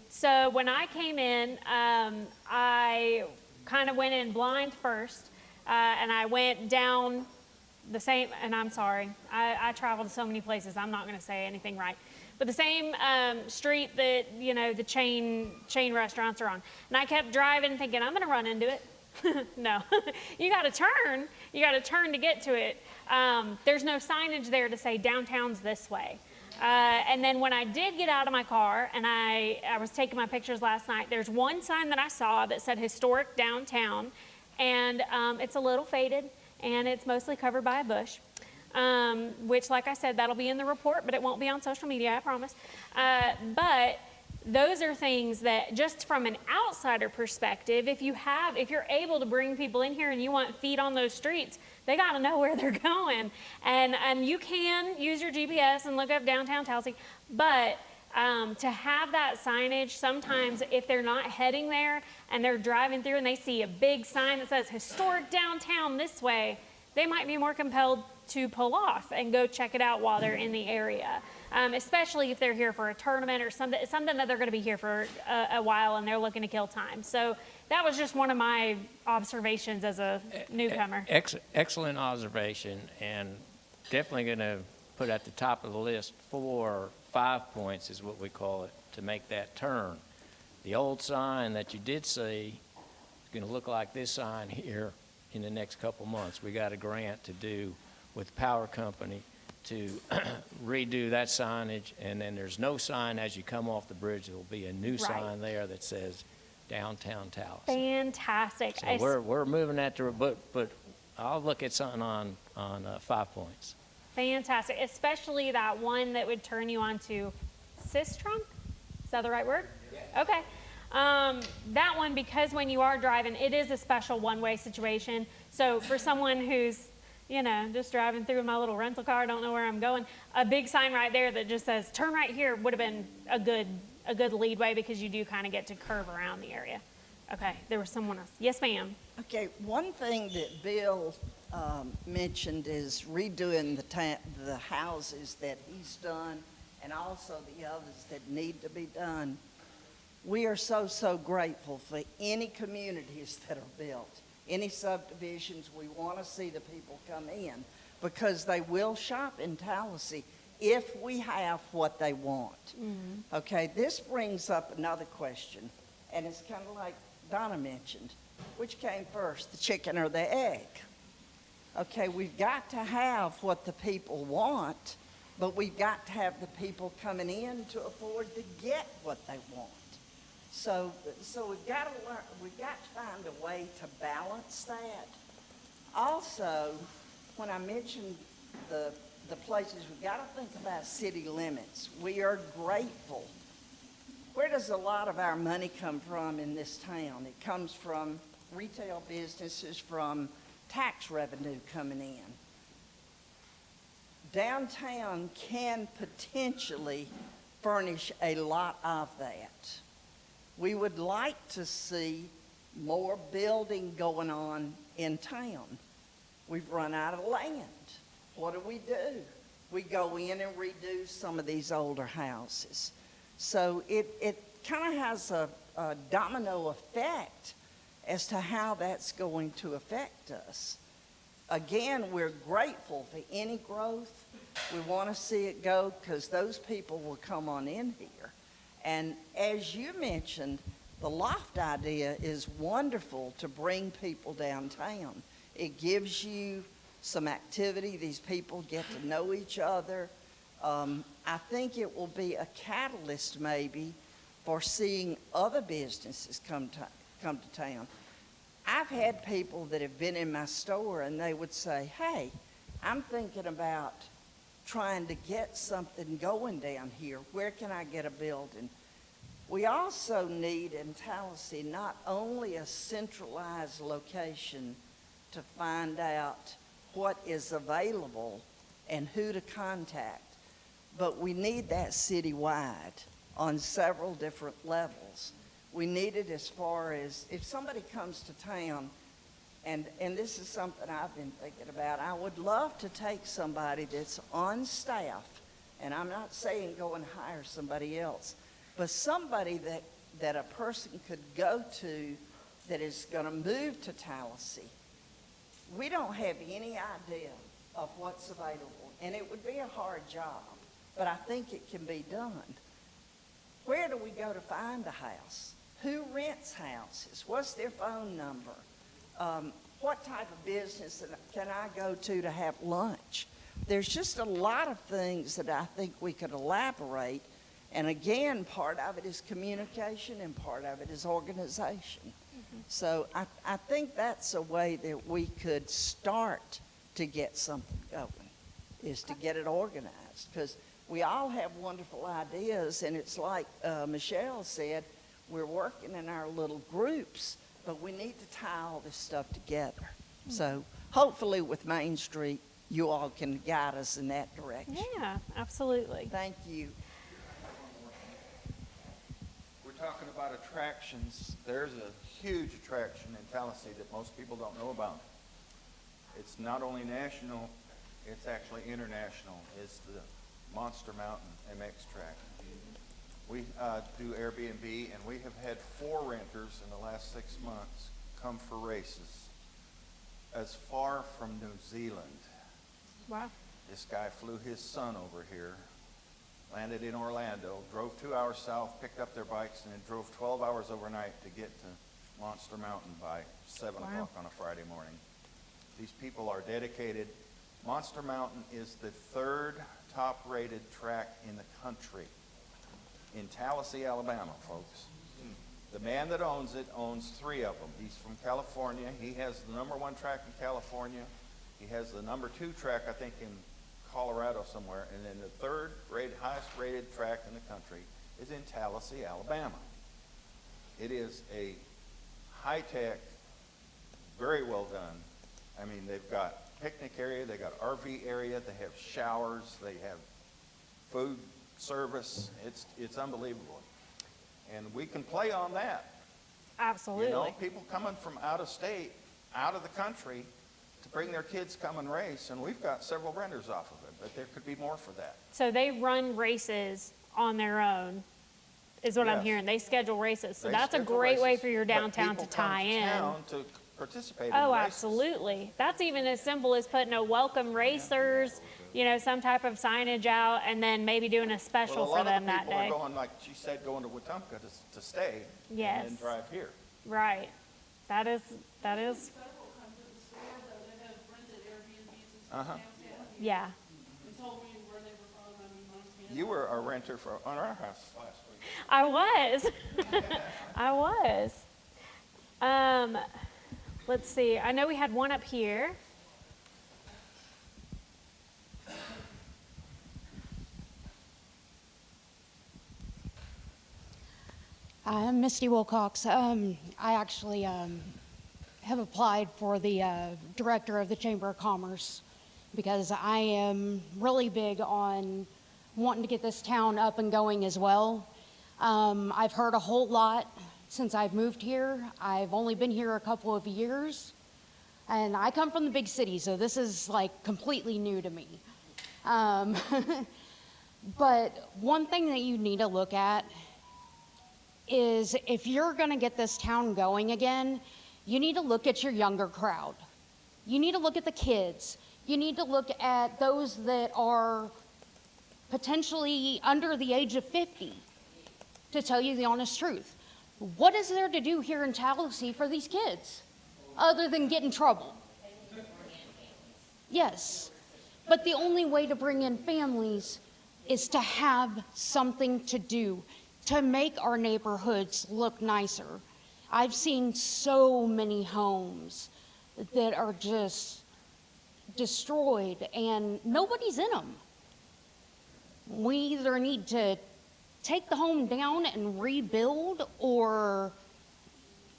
So when I came in, I kind of went in blind first, and I went down the same, and I'm sorry, I traveled to so many places, I'm not going to say anything right. But the same street that, the chain restaurants are on. And I kept driving thinking, I'm going to run into it. No, you got to turn. You got to turn to get to it. There's no signage there to say downtown's this way. And then when I did get out of my car and I was taking my pictures last night, there's one sign that I saw that said historic downtown. And it's a little faded and it's mostly covered by a bush. Which, like I said, that'll be in the report, but it won't be on social media, I promise. But those are things that, just from an outsider perspective, if you're able to bring people in here and you want feet on those streets, they got to know where they're going. And you can use your GPS and look up downtown Tallassee, but to have that signage, sometimes if they're not heading there and they're driving through and they see a big sign that says historic downtown this way, they might be more compelled to pull off and go check it out while they're in the area, especially if they're here for a tournament or something that they're going to be here for a while and they're looking to kill time. So that was just one of my observations as a newcomer. Excellent observation, and definitely going to put at the top of the list 4 or 5 points is what we call it to make that turn. The old sign that you did see is going to look like this sign here in the next couple months. We got a grant to do with the power company to redo that signage, and then there's no sign as you come off the bridge. There will be a new sign there that says downtown Tallassee. Fantastic. So we're moving that to, but I'll look at something on 5 Points. Fantastic, especially that one that would turn you on to Sistrunk? Is that the right word? Yeah. Okay. That one, because when you are driving, it is a special one-way situation. So for someone who's, you know, just driving through my little rental car, don't know where I'm going, a big sign right there that just says turn right here would have been a good leadway, because you do kind of get to curve around the area. Okay, there was someone else. Yes, ma'am. Okay, one thing that Bill mentioned is redoing the houses that he's done, and also the others that need to be done. We are so grateful for any communities that are built, any subdivisions. We want to see the people come in, because they will shop in Tallassee if we have what they want. Mm-hmm. Okay, this brings up another question, and it's kind of like Donna mentioned. Which came first, the chicken or the egg? Okay, we've got to have what the people want, but we've got to have the people coming in to afford to get what they want. So we've got to learn, we've got to find a way to balance that. Also, when I mentioned the places, we've got to think about city limits. We are grateful. Where does a lot of our money come from in this town? It comes from retail businesses, from tax revenue coming in. Downtown can potentially furnish a lot of that. We would like to see more building going on in town. We've run out of land. What do? We go in and redo some of these older houses. So it kind of has a domino effect as to how that's going to affect us. Again, we're grateful for any growth. We want to see it go, because those people will come on in here. And as you mentioned, the loft idea is wonderful to bring people downtown. It gives you some activity. These people get to know each other. I think it will be a catalyst maybe for seeing other businesses come to town. I've had people that have been in my store and they would say, hey, I'm thinking about trying to get something going down here. Where can I get a building? We also need in Tallassee not only a centralized location to find out what is available and who to contact, but we need that citywide on several different levels. We need it as far as if somebody comes to town, and this is something I've been thinking about, I would love to take somebody that's on staff, and I'm not saying go and hire somebody else, but somebody that a person could go to that is going to move to Tallassee. We don't have any idea of what's available, and it would be a hard job, but I think it can be done. Where do we go to find a house? Who rents houses? What's their phone number? What type of business can I go to have lunch? There's just a lot of things that I think we could elaborate. And again, part of it is communication and part of it is organization. Mm-hmm. So I think that's a way that we could start to get something going, is to get it organized. Because we all have wonderful ideas, and it's like Michelle said, we're working in our little groups, but we need to tie all this stuff together. Mm-hmm. So hopefully with Main Street, you all can guide us in that direction. Yeah, absolutely. Thank you. We're talking about attractions. There's a huge attraction in Tallassee that most people don't know about. It's not only national, it's actually international. It's the Monster Mountain MX track. We do Airbnb, and we have had 4 renters in the last 6 months come for races as far from New Zealand. Wow. This guy flew his son over here, landed in Orlando, drove 2 hours south, picked up their bikes, and then drove 12 hours overnight to get to Monster Mountain by 7 o'clock on a Friday morning. These people are dedicated. Monster Mountain is the 3rd top-rated track in the country. In Tallassee, Alabama, folks. The man that owns it owns 3 of them. He's from California. He has the #1 track in California. He has the #2 track, I think, in Colorado somewhere. And then the highest rated track in the country is in Tallassee, Alabama. It is a high-tech, very well done. I mean, they've got picnic area, they've got RV area, they have showers, they have food service. It's unbelievable. And we can play on that. Absolutely. You know, people coming from out of state, out of the country, to bring their kids come and race, and we've got several renters off of it, but there could be more for that. So they run races on their own, is what I'm Yes. hearing. They schedule races. So They that's a schedule great way races, for your but downtown people to tie come to in. town to participate in Oh, races. absolutely. That's even as simple as putting a welcome racers, you know, some type of signage out, and then maybe doing a special Well, a for lot them of the that people day. are going, like she said, going to Wetumpka to stay Yes. and then drive here. Right. That is, Uh-huh. yeah. You were a renter on our house last week. I was. I was. Let's see. I know we had one up here. I'm Misty Wilcox. I actually have applied for the director of the Chamber of Commerce because I am really big on wanting to get this town up and going as well. I've heard a whole lot since I've moved here. I've only been here a couple of years, and I come from the big city, so this is like completely new to me. But one thing that you need to look at is if you're going to get this town going again, you need to look at your younger crowd. You need to look at the kids. You need to look at those that are potentially under the age of 50, to tell you the honest truth. What is there to do here in Tallassee for these kids other than get in trouble? Yes, but the only way to bring in families is to have something to do, to make our neighborhoods look nicer. I've seen so many homes that are just destroyed and nobody's in them. We either need to take the home down and rebuild or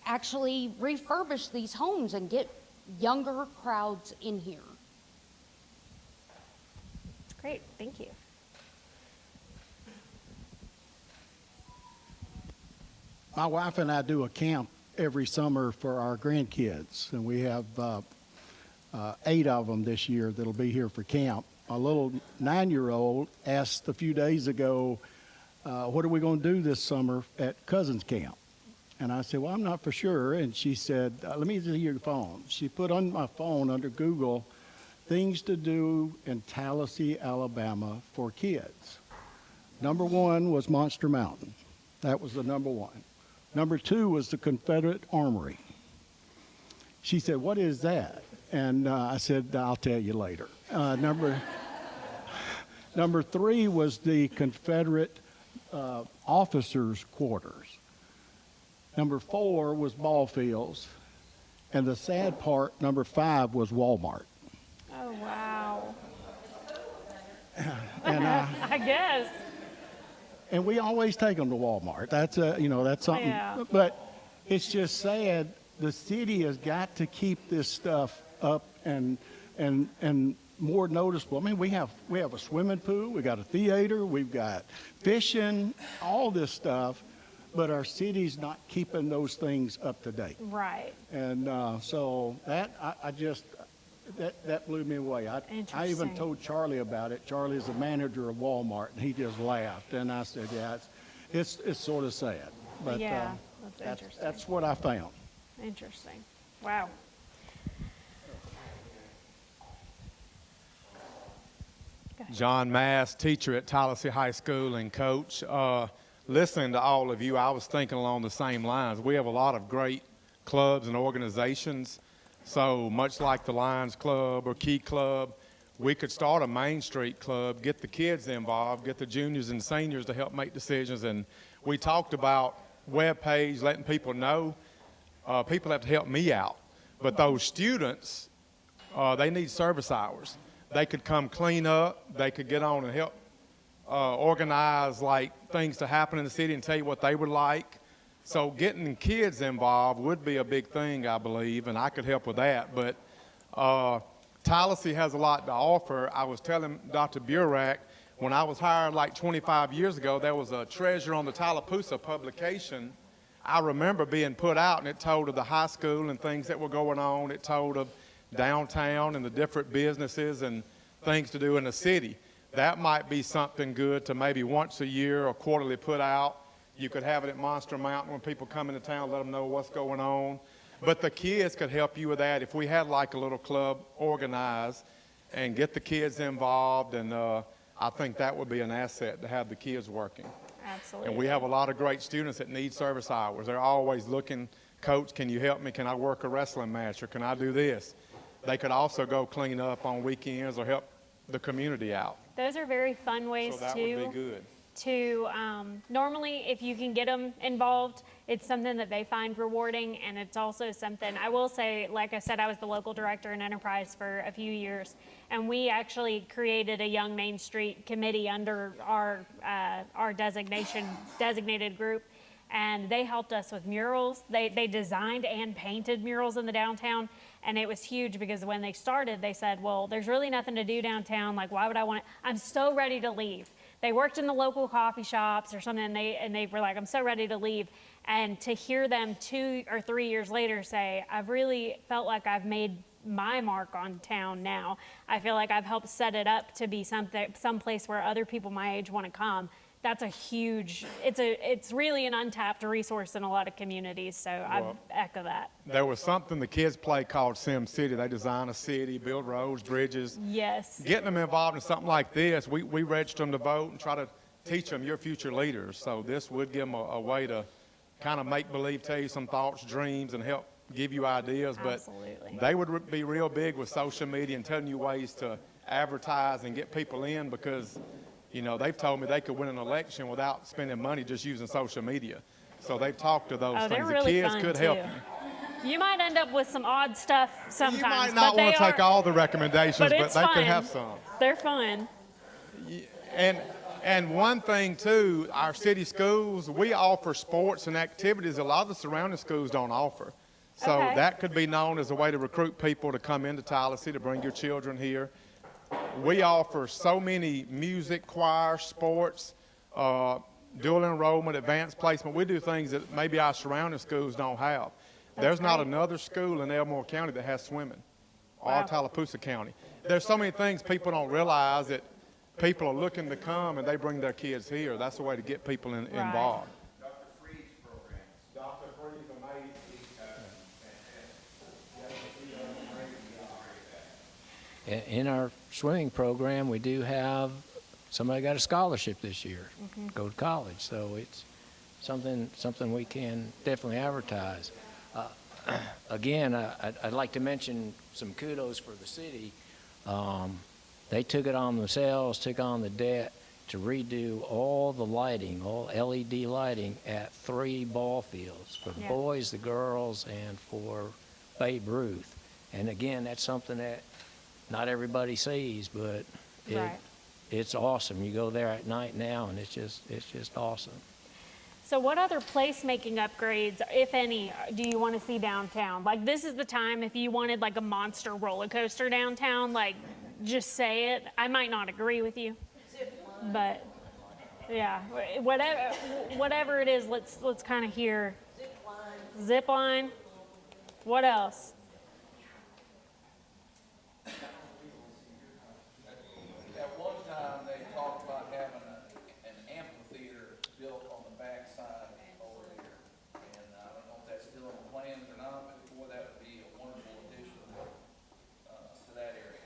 actually refurbish these homes and get younger crowds in here. Great, thank you. My wife and I do a camp every summer for our grandkids, and we have 8 of them this year that'll be here for camp. A little 9-year-old asked a few days ago, what are we going to do this summer at Cousins Camp? And I said, well, I'm not for sure. And she said, let me see your phone. She put on my phone under Google, things to do in Tallassee, Alabama for kids. Number 1 was Monster Mountain. That was the number 1. Number 2 was the Confederate Armory. She said, what is that? And I said, I'll tell you later. Number 3 was the Confederate officers' quarters. Number 4 was ball fields. And the sad part, number 5 was Walmart. Oh, wow. And I guess. And we always take them to Walmart. That's that's something. Yeah. But it's just sad. The city has got to keep this stuff up and more noticeable. I mean, we have a swimming pool, we got a theater, we've got fishing, all this stuff, but our city's not keeping those things up to date. Right. And so that that blew me away. I even Interesting. told Charlie about it. Charlie is the manager of Walmart, and he just laughed. And I said, yeah, it's sort of sad. But Yeah, that's interesting. that's what I found. Interesting. Wow. John Mass, teacher at Tallassee High School and coach. Listening to all of you, I was thinking along the same lines. We have a lot of great clubs and organizations. So much like the Lions Club or Key Club, we could start a Main Street club, get the kids involved, get the juniors and seniors to help make decisions. And we talked about web page, letting people know. People have to help me out. But those students, they need service hours. They could come clean up. They could get on and help organize like things to happen in the city and tell you what they would like. So getting kids involved would be a big thing, I believe, and I could help with that. But Tallassee has a lot to offer. I was telling Dr. Burak, when I was hired like 25 years ago, there was a treasure on the Tallapoosa publication. I remember being put out, and it told of the high school and things that were going on. It told of downtown and the different businesses and things to do in the city. That might be something good to maybe once a year or quarterly put out. You could have it at Monster Mountain when people come into town, let them know what's going on. But the kids could help you with that if we had like a little club organized and get the kids involved. And I think that would be an asset to have the kids working. Absolutely. And we have a lot of great students that need service hours. They're always looking, Coach, can you help me? Can I work a wrestling match or can I do this? They could also go clean up on weekends or help the community out. Those are very fun ways So that would be good. to normally if you can get them involved, it's something that they find rewarding, and it's also something, I will say, like I said, I was the local director in Enterprise for a few years, and we actually created a Young Main Street committee under our designated group, and they helped us with murals. They designed and painted murals in the downtown, and it was huge because when they started, they said, well, there's really nothing to do downtown, like why would I want it? I'm so ready to leave. They worked in the local coffee shops or something, and they were like, I'm so ready to leave. And to hear them 2 or 3 years later say, I've really felt like I've made my mark on town now. I feel like I've helped set it up to be some place where other people my age want to come. That's a huge, it's really an untapped resource in a lot of communities, so I echo that. There was something the kids play called Sim City. They design a city, build roads, bridges. Yes. Getting them involved in something like this, we register them to vote and try to teach them your future leaders. So this would give them a way to kind of make believe, tell you some thoughts, dreams, and help give you ideas. But Absolutely. they would be real big with social media and telling you ways to advertise and get people in because, you know, they've told me they could win an election without spending money just using social media. So they've talked to those Oh, they're things. really The kids fun, could help too. you. You might end up with some odd stuff sometimes. You might not want to take all the recommendations, but it's they fun. could have some. They're fun. And one thing, too, our city schools, we offer sports and activities a lot of the surrounding schools don't offer. So Okay. that could be known as a way to recruit people to come into Tallassee, to bring your children here. We offer so many music, choir, sports, dual enrollment, advanced placement. We do things that maybe our surrounding schools don't have. There's not another school in Elmore County that has swimming, or Tallapoosa County. There's so many things people don't realize that people are looking to come and they bring their kids here. That's the way to get people involved. Dr. Freed's programs. Dr. Freed's amazing. In our swimming program, we do have somebody got a scholarship this year, go to college. So it's something we can definitely advertise. Again, I'd like to mention some kudos for the city. They took it on themselves, took on the debt to redo all the lighting, all LED lighting at 3 ball fields for the boys, the girls, and for Babe Ruth. And again, that's something that not everybody sees, but it's awesome. You go there at night now, and it's just awesome. So what other placemaking upgrades, if any, do you want to see downtown? Like, this is the time if you wanted like a monster roller coaster downtown, like, just say it. I might not agree with you, but yeah, whatever it is, let's kind of hear. Zip line. What else? At one time, they talked about having an amphitheater built on the backside over here. And I don't know if that's still in the plans or not, but boy, that would be a wonderful addition to that area.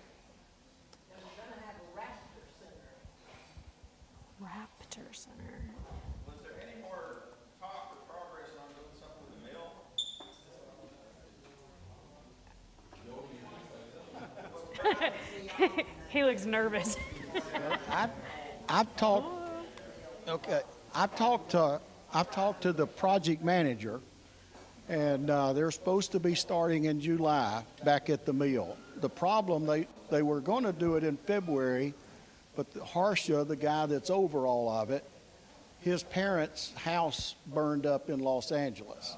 We're going to have a Raptor Center. Raptor Center. Was there any more talk or progress on doing something with the mill? He looks nervous. I've talked to I've talked to the project manager, and they're supposed to be starting in July back at the mill. The problem, they were going to do it in February, but Harsha, the guy that's over all of it, his parents' house burned up in Los Angeles.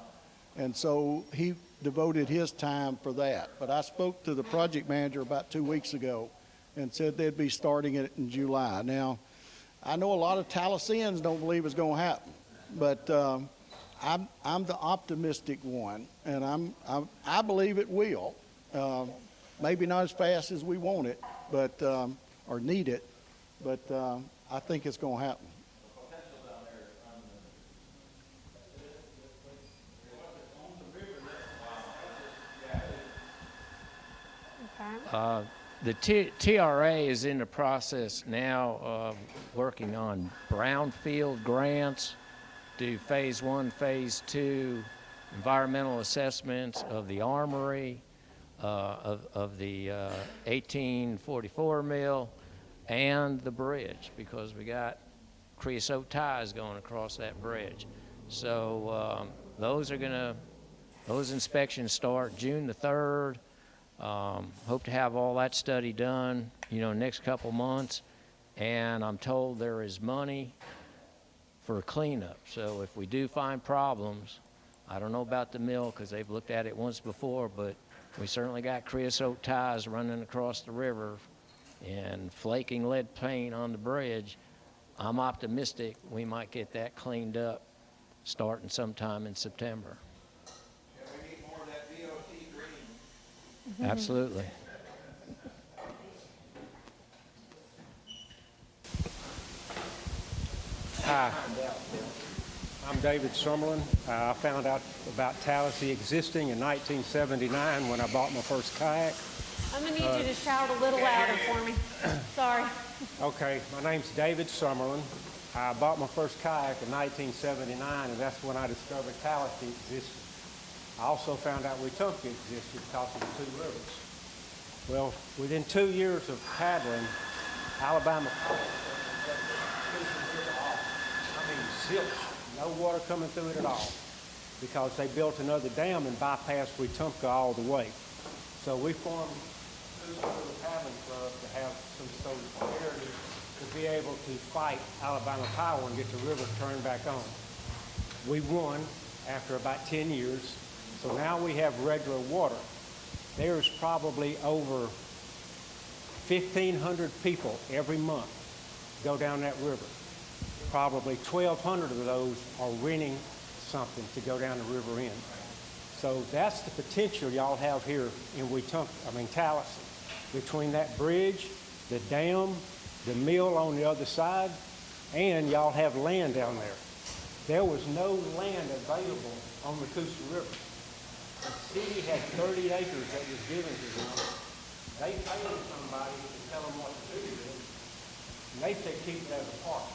And so he devoted his time for that. But I spoke to the project manager about 2 weeks ago and said they'd be starting it in July. Now, I know a lot of Tallasseans don't believe it's going to happen, but I'm the optimistic one, and I believe it will. Maybe not as fast as we want it, but or need it, but I think it's going to happen. The TRA is in the process now of working on brownfield grants, do phase 1, phase 2, environmental assessments of the armory, of the 1844 mill, and the bridge, because we got creosote ties going across that bridge. So those inspections start June the 3rd. Hope to have all that study done, next couple months. And I'm told there is money for cleanup. So if we do find problems, I don't know about the mill because they've looked at it once before, but we certainly got creosote ties running across the river and flaking lead paint on the bridge. I'm optimistic we might get that cleaned up starting sometime in September. Yeah, we need more of that DOT green. Absolutely. Hi, I'm David Summerlin. I found out about Tallassee existing in 1979 when I bought my first kayak. I'm going to need you to shout a little louder for me. Sorry. Okay, my name's David Summerlin. I bought my first kayak in 1979, and that's when I discovered Tallassee existed. I also found out Wetumpka existed because of the two rivers. Well, within 2 years of paddling, Alabama, zilch, no water coming through it at all, because they built another dam and bypassed Wetumpka all the way. So we formed a paddling club to have some sort of security to be able to fight Alabama Power and get the river turned back on. We won after about 10 years, so now we have regular water. There's probably over 1,500 people every month go down that river. Probably 1,200 of those are renting something to go down the river in. So that's the potential y'all have here in Tallassee. Between that bridge, the dam, the mill on the other side, and y'all have land down there. There was no land available on the Coosa River. The city had 30 acres that was given to them. They paid somebody to tell them what to do with it, and they said keep it as a park.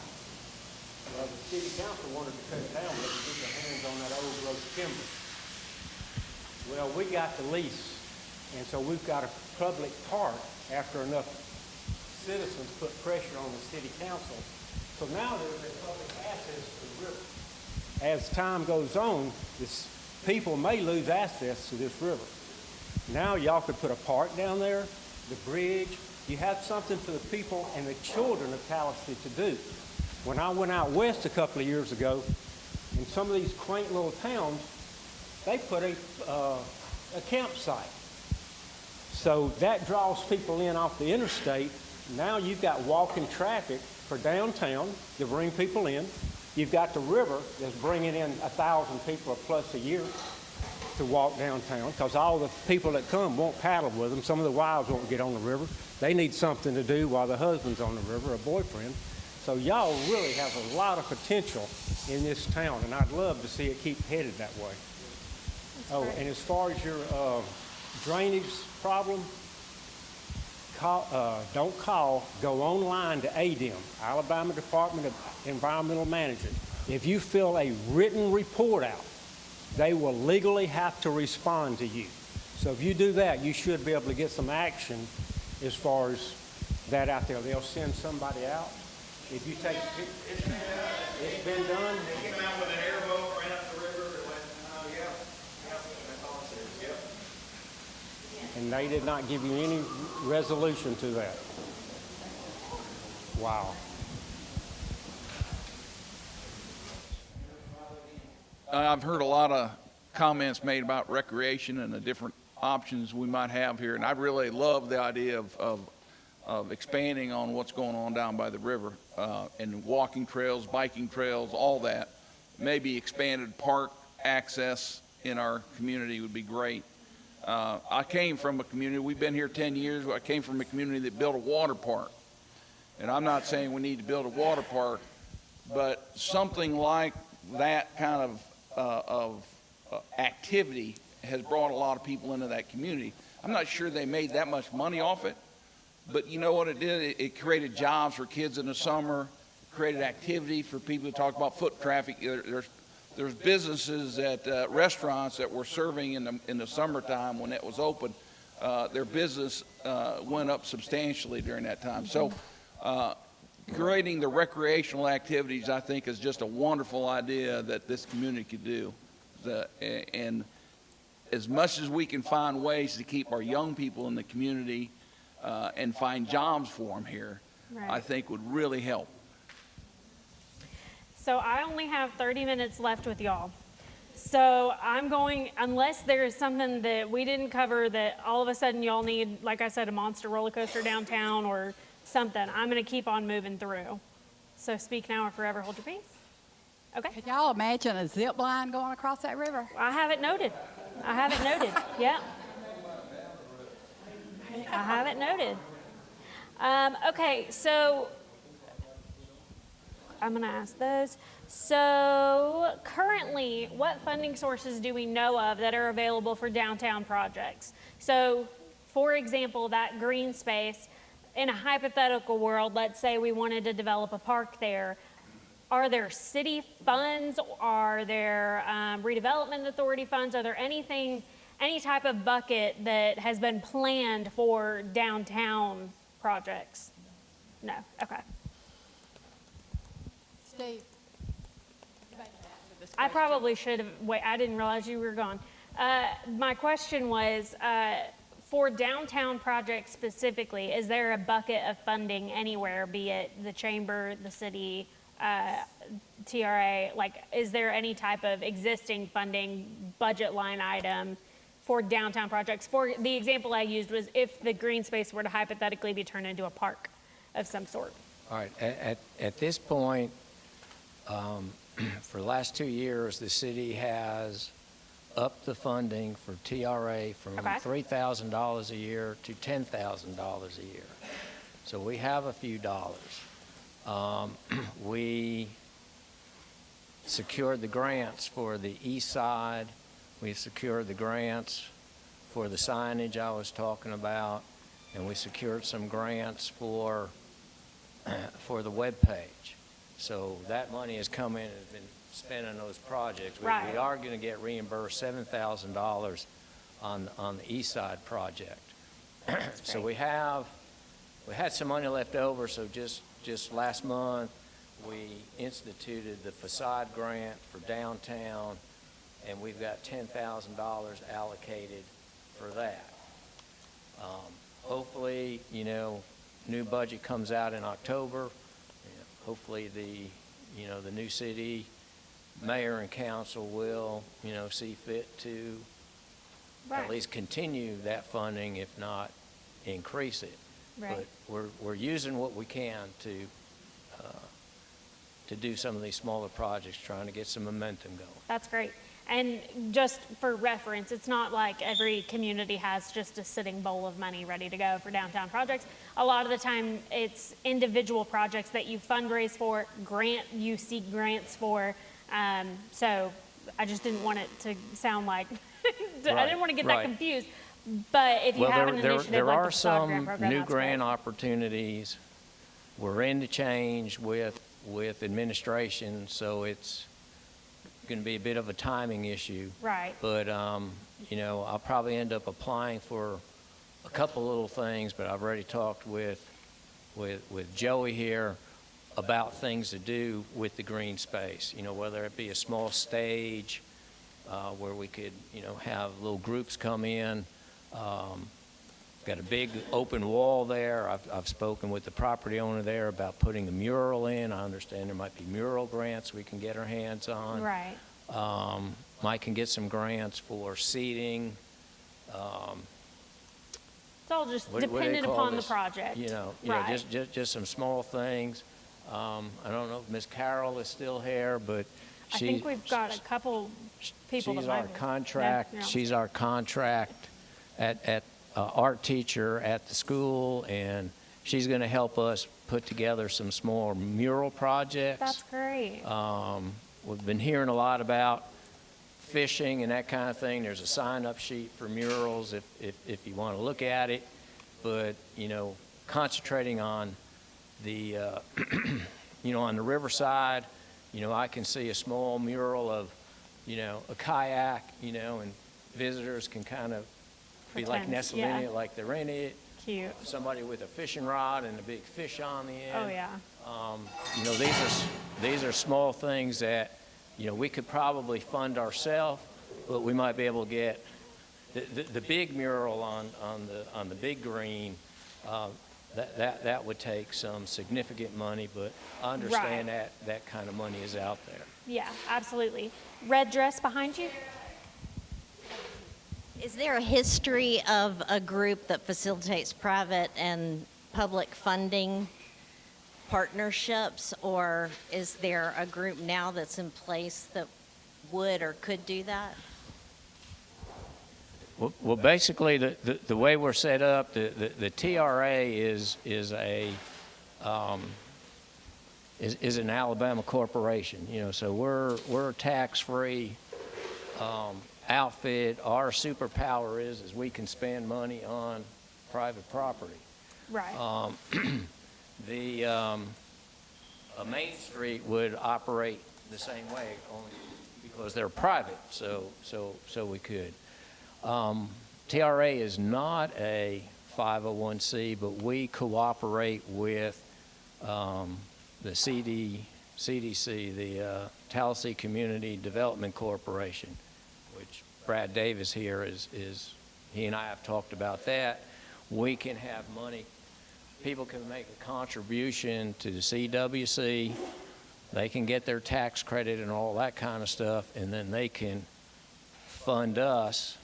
Well, the city council wanted to cut it down, but they get their hands on that old growth timber. Well, we got the lease, and so we've got a public park after enough citizens put pressure on the city council. So now there's a public access to the river. As time goes on, people may lose access to this river. Now y'all could put a park down there, the bridge. You have something for the people and the children of Tallassee to do. When I went out west a couple of years ago, in some of these quaint little towns, they put a campsite. So that draws people in off the interstate. Now you've got walking traffic for downtown to bring people in. You've got the river that's bringing in 1,000 people plus a year to walk downtown, because all the people that come won't paddle with them. Some of the wives won't get on the river. They need something to do while the husband's on the river, a boyfriend. So y'all really have a lot of potential in this town, and I'd love to see it keep headed that way. And as far as your drainage problem, don't call, go online to ADEM, Alabama Department of Environmental Management. If you fill a written report out, they will legally have to respond to you. So if you do that, you should be able to get some action as far as that out there. They'll send somebody out. If you take It's been done. They came out with an airboat, ran up the river, and went, yeah, that's all it says, yep. And they did not give you any resolution to that. Wow. I've heard a lot of comments made about recreation and the different options we might have here, and I really love the idea of expanding on what's going on down by the river, and walking trails, biking trails, all that. Maybe expanded park access in our community would be great. I came from a community, we've been here 10 years, I came from a community that built a water park. And I'm not saying we need to build a water park, but something like that kind of activity has brought a lot of people into that community. I'm not sure they made that much money off it, but you know what it did? It created jobs for kids in the summer, created activity for people to talk about foot traffic. There's businesses at restaurants that were serving in the summertime when it was open. Their business went up substantially during that time. So creating the recreational activities, I think, is just a wonderful idea that this community could do. And as much as we can find ways to keep our young people in the community and find jobs for them here, Right. I think would really help. So I only have 30 minutes left with y'all. So I'm going, unless there's something that we didn't cover that all of a sudden y'all need, like I said, a monster roller coaster downtown or something, I'm going to keep on moving through. So speak now or forever hold your peace. Okay. Could y'all imagine a zip line going across that river? I have it noted. I have it noted. Yeah. I have it noted. Okay, so I'm going to ask those. So currently, what funding sources do we know of that are available for downtown projects? So, for example, that green space, in a hypothetical world, let's say we wanted to develop a park there. Are there city funds? Are there redevelopment authority funds? Are there any type of bucket that has been planned for downtown projects? No. Okay. Steve. I probably should have, wait, I didn't realize you were gone. My question was, for downtown projects specifically, is there a bucket of funding anywhere, be it the chamber, the city, TRA, like, is there any type of existing funding budget line item for downtown projects? For the example I used was if the green space were to hypothetically be turned into a park of some sort. All right, at this point, for the last 2 years, the city has upped the funding for TRA from $3,000 a year to $10,000 a year. So we have a few dollars. We secured the grants for the east side. We secured the grants for the signage I was talking about, and we secured some grants for the webpage. So that money has come in and has been spent on those projects. We are going to get reimbursed $7,000 on the east side project. So we had some money left over, so just last month we instituted the facade grant for downtown, and we've got $10,000 allocated for that. Hopefully, new budget comes out in October. Hopefully the new city mayor and council will, see fit to at least continue that funding, if not increase it. Right. But we're using what we can to do some of these smaller projects, trying to get some momentum going. That's great. And just for reference, it's not like every community has just a sitting bowl of money ready to go for downtown projects. A lot of the time, it's individual projects that you fundraise for, you seek grants for. So I just didn't want it to sound like, I didn't want to get that confused. But if you have an initiative there like are the facade grant some program, new that's grant great. opportunities. We're in the change with administration, so it's going to be a bit of a timing issue. Right. But, I'll probably end up applying for a couple little things, but I've already talked with Joey here, about things to do with the green space, whether it be a small stage where we could, have little groups come in. Got a big open wall there. I've spoken with the property owner there about putting a mural in. I understand there might be mural grants we can get our hands on. Right. Mike can get some grants for seating. It's all just What do they dependent call upon this? the project. Right. Just some small things. I don't know if Miss Carol is still here, but I think we've got a couple people that she's might our be. contract. Yeah. She's our contract at art teacher at the school, and she's going to help us put together some small mural projects. That's great. We've been hearing a lot about fishing and that kind of thing. There's a sign-up sheet for murals if you want to look at it, but concentrating on the on the riverside, I can see a small mural of a kayak, and visitors can kind of be like Pretend, nestled in yeah. it, like they're in it. Cute. Somebody with a fishing rod and a big fish on the end. Oh, yeah. These are small things that we could probably fund ourselves, but we might be able to get the big mural on the big green. That would take some significant money, but I understand Right. that kind of money is out there. Yeah, absolutely. Red dress behind you? Is there a history of a group that facilitates private and public funding partnerships, or is there a group now that's in place that would or could do that? Well, basically, the way we're set up, the TRA is an Alabama corporation. So we're a tax-free outfit. Our superpower is we can spend money on private property. Right. Main Street would operate the same way, only because they're private. So we could. TRA is not a 501c, but we cooperate with the CDC, the Tallassee Community Development Corporation, which Brad Davis here is he and I have talked about that. We can have money. People can make a contribution to the CWC. They can get their tax credit and all that kind of stuff, and then they can fund us,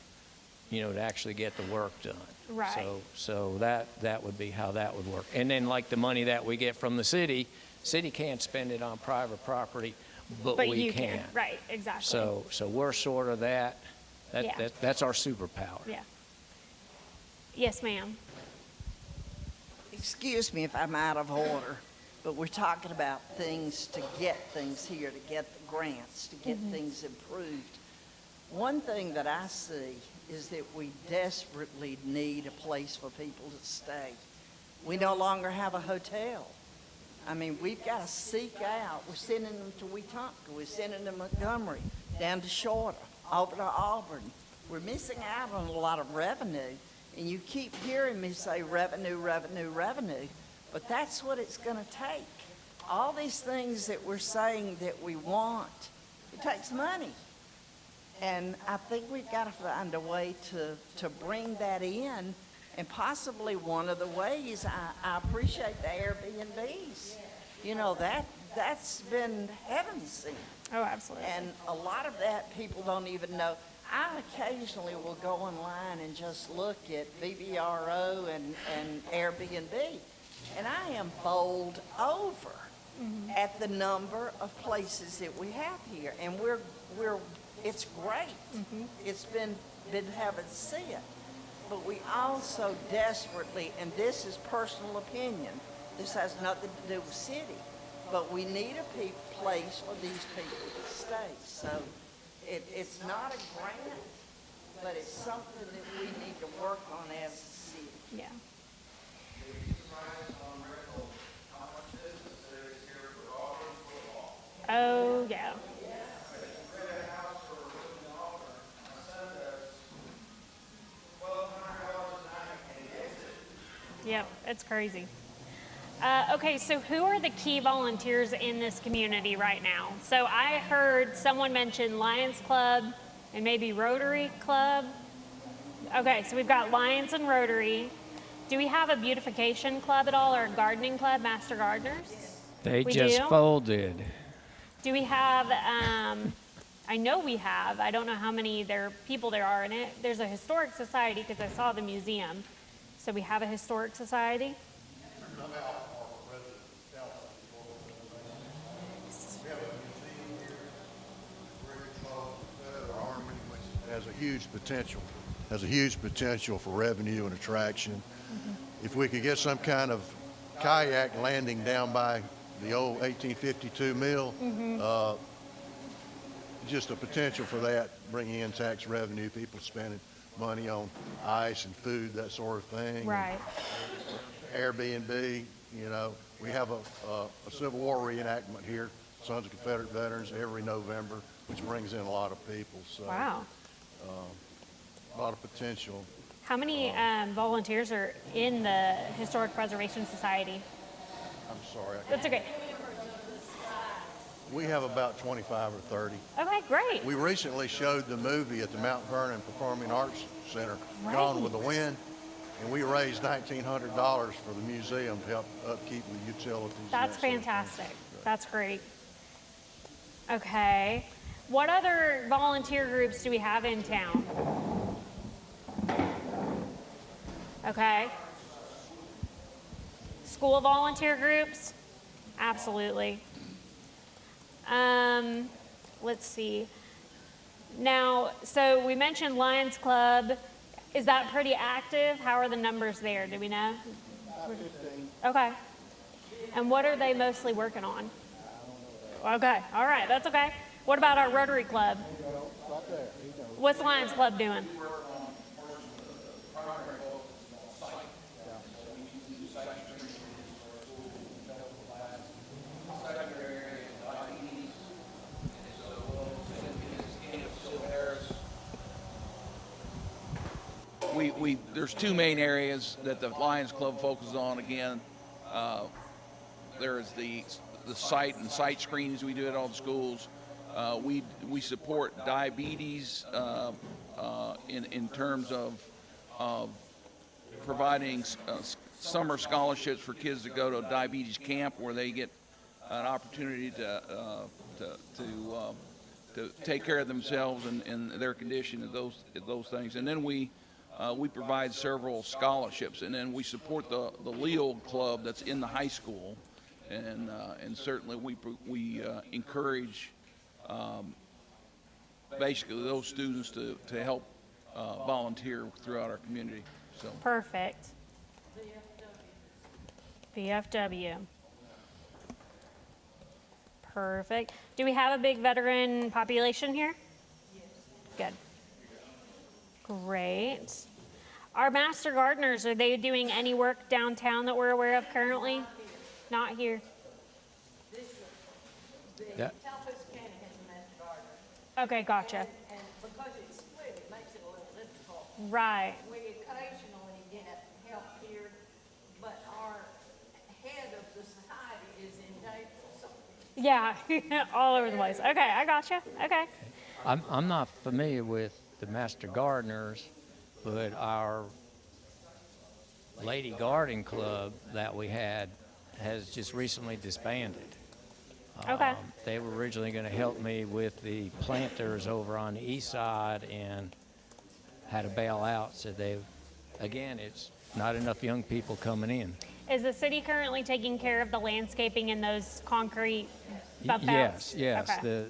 to actually get the work done. Right. So that would be how that would work. And then like the money that we get from the city can't spend it on private property, but we you can. Right, exactly. So we're sort of that. Yeah. That's our superpower. Yeah. Yes, ma'am. Excuse me if I'm out of order, but we're talking about things to get things here, to get the grants, to get things improved. One thing that I see is that we desperately need a place for people to stay. We no longer have a hotel. I mean, we've got to seek out. We're sending them to Wetumpka. We're sending them to Montgomery, down to Shorter, over to Auburn. We're missing out on a lot of revenue. And you keep hearing me say revenue, revenue, revenue. But that's what it's going to take. All these things that we're saying that we want, it takes money. And I think we've got to find a way to bring that in. And possibly one of the ways, I appreciate the Airbnbs. That's been heaven sent. Oh, absolutely. And a lot of that people don't even know. I occasionally will go online and just look at VBRO and Airbnb. And I am bowled over at the number of places that we have here. And it's great. It's been heaven sent. But we also desperately, and this is personal opinion, this has nothing to do with city, but we need a place for these people to stay. So it's not a grant, but it's something that we need to work on as a city. Yeah. Oh, yeah. Yep, it's crazy. Okay, so who are the key volunteers in this community right now? So I heard someone mention Lions Club and maybe Rotary Club. Okay, so we've got Lions and Rotary. Do we have a beautification club at all, or a gardening club, Master Gardeners? They We just do? folded. Do we have, I know we have, I don't know how many people there are in it. There's a historic society because I saw the museum. So we have a historic society. Has a huge potential for revenue and attraction. If we could get some kind of kayak landing down by the old 1852 mill, just a potential for that, bringing in tax revenue, people spending money on ice and food, that sort of thing. Right. Airbnb, you know, we have a Civil War reenactment here, Sons of Confederate Veterans, every November, which brings in a lot of people. So, Wow. a lot of potential. How many volunteers are in the Historic Preservation Society? I'm sorry. That's okay. We have about 25 or 30. Okay, great. We recently showed the movie at the Mount Vernon Performing Arts Center, Gone with the Wind, and we raised $1,900 for the museum to help upkeep the utilities. and That's that sort of thing. fantastic. That's great. Okay. What other volunteer groups do we have in town? Okay. School volunteer groups? Absolutely. Let's see. Now, so we mentioned Lions Club. Is that pretty active? How are the numbers there? Do we know? About 15. Okay. And what are they mostly working on? Okay. All right. That's okay. What about our Rotary Club? Right there. What's Lions Club doing? There's two main areas that the Lions Club focuses on. Again, there's the sight and sight screenings we do at all the schools. We support diabetes in terms of providing summer scholarships for kids to go to a diabetes camp where they get an opportunity to take care of themselves and their condition and those things. And then we provide several scholarships, and then we support the Leo Club that's in the high school, and certainly we encourage basically those students to help volunteer throughout our community. So Perfect. VFW. Perfect. Do we have a big veteran population here? Yes. Good. Great. Our Master Gardeners, are they doing any work downtown that we're aware of currently? Not here. Yeah. Okay, gotcha. And because it's split, it makes it a little difficult. Right. We occasionally get help here, but our head of the society is in Naples. So Yeah, all over the place. Okay, I gotcha. Okay. I'm not familiar with the Master Gardeners, but our Lady Garden Club that we had has just recently disbanded. Okay. They were originally going to help me with the planters over on the east side and had to bail out. So again, it's not enough young people coming in. Is the city currently taking care of the landscaping in those concrete bump outs? Yes. Okay.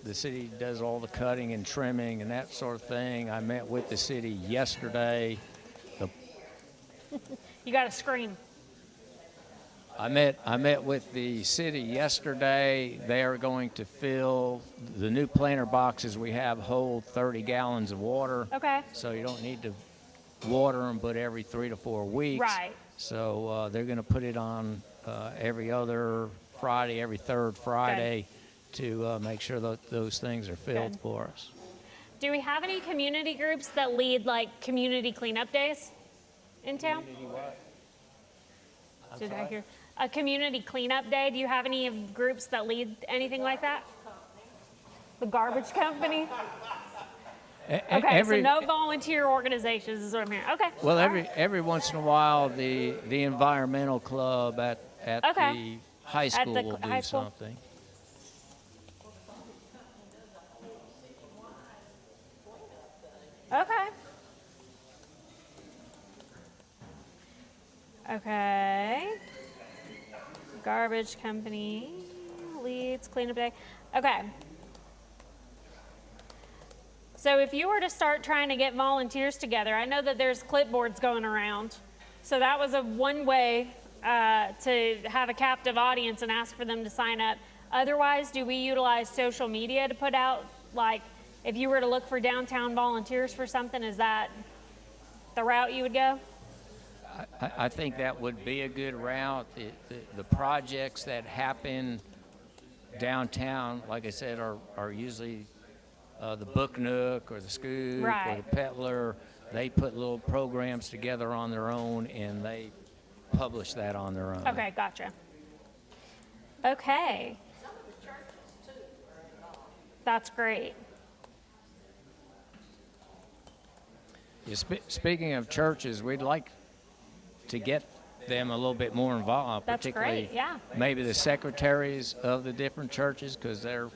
The city does all the cutting and trimming and that sort of thing. I met with the city yesterday. You got to scream. I met with the city yesterday. They are going to fill the new planter boxes we have hold 30 gallons of water. Okay. So you don't need to water them but every 3 to 4 weeks. Right. So they're going to put it on every other Friday, every third Friday to make sure that those things are filled Good. for us. Do we have any community groups that lead like community cleanup days in town? Did I hear? A community cleanup day. Do you have any groups that lead anything like that? The garbage company? Okay, so no volunteer organizations is what I'm hearing. Okay. Well, all right. every once in a while, the environmental club at Okay. the high At school the will do high school? something. Okay. Okay. Garbage company leads cleanup day. Okay. So if you were to start trying to get volunteers together, I know that there's clipboards going around. So that was one way to have a captive audience and ask for them to sign up. Otherwise, do we utilize social media to put out, like, if you were to look for downtown volunteers for something, is that the route you would go? I think that would be a good route. The projects that happen downtown, like I said, are usually the Book Nook or the Scoop or Right. the Peddler. They put little programs together on their own, and they publish that on their own. Okay, gotcha. Okay. That's great. Yeah, speaking of churches, we'd like to get them a little bit more involved, That's particularly great, yeah. maybe the secretaries of the different churches, because they're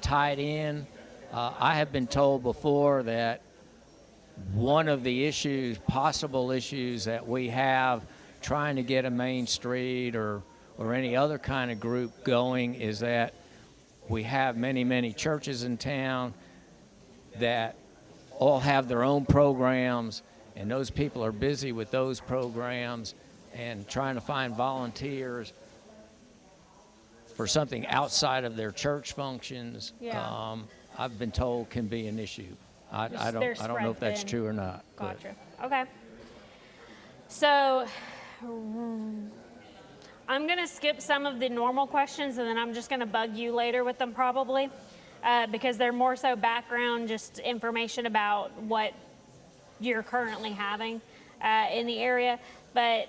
tied in. I have been told before that one of the possible issues that we have trying to get a Main Street or any other kind of group going is that we have many churches in town that all have their own programs, and those people are busy with those programs and trying to find volunteers for something outside of their church functions. Yeah. I've been told can be an issue. I don't know if that's true or not. but- Gotcha. Okay. So I'm going to skip some of the normal questions, and then I'm just going to bug you later with them probably, because they're more so background, just information about what you're currently having in the area. But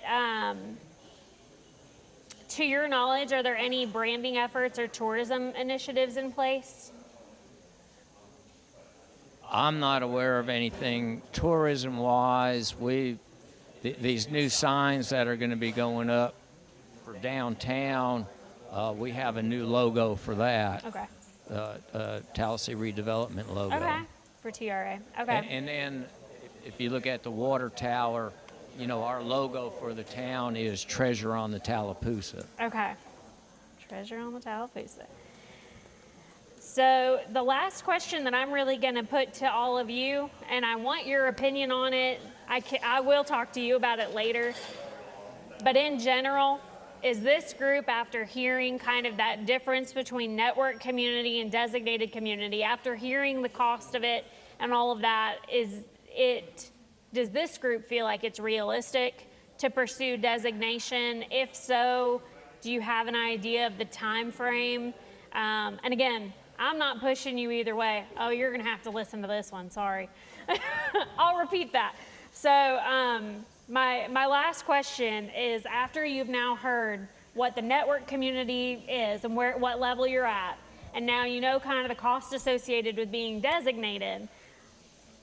to your knowledge, are there any branding efforts or tourism initiatives in place? I'm not aware of anything tourism-wise. These new signs that are going to be going up for downtown, we have a new logo for that. Okay. Tallassee redevelopment logo. Okay. For TRA. Okay. And then if you look at the water tower, our logo for the town is Treasure on the Tallapoosa. Okay. Treasure on the Tallapoosa. So the last question that I'm really going to put to all of you, and I want your opinion on it. I will talk to you about it later. But in general, is this group, after hearing kind of that difference between network community and designated community, after hearing the cost of it and all of that, does this group feel like it's realistic to pursue designation? If so, do you have an idea of the time frame? And again, I'm not pushing you either way. Oh, you're going to have to listen to this one. Sorry. I'll repeat that. So my last question is, after you've now heard what the network community is and what level you're at, and now you know kind of the cost associated with being designated,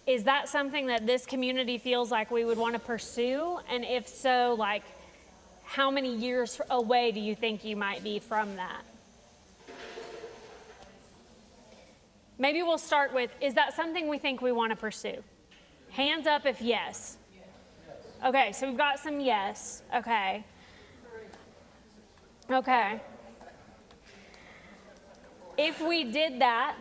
is that something that this community feels like we would want to pursue? And if so, like, how many years away do you think you might be from that? Maybe we'll start with, is that something we think we want to pursue? Hands up if yes. Okay, so we've got some yes. Okay. Okay. If we did that,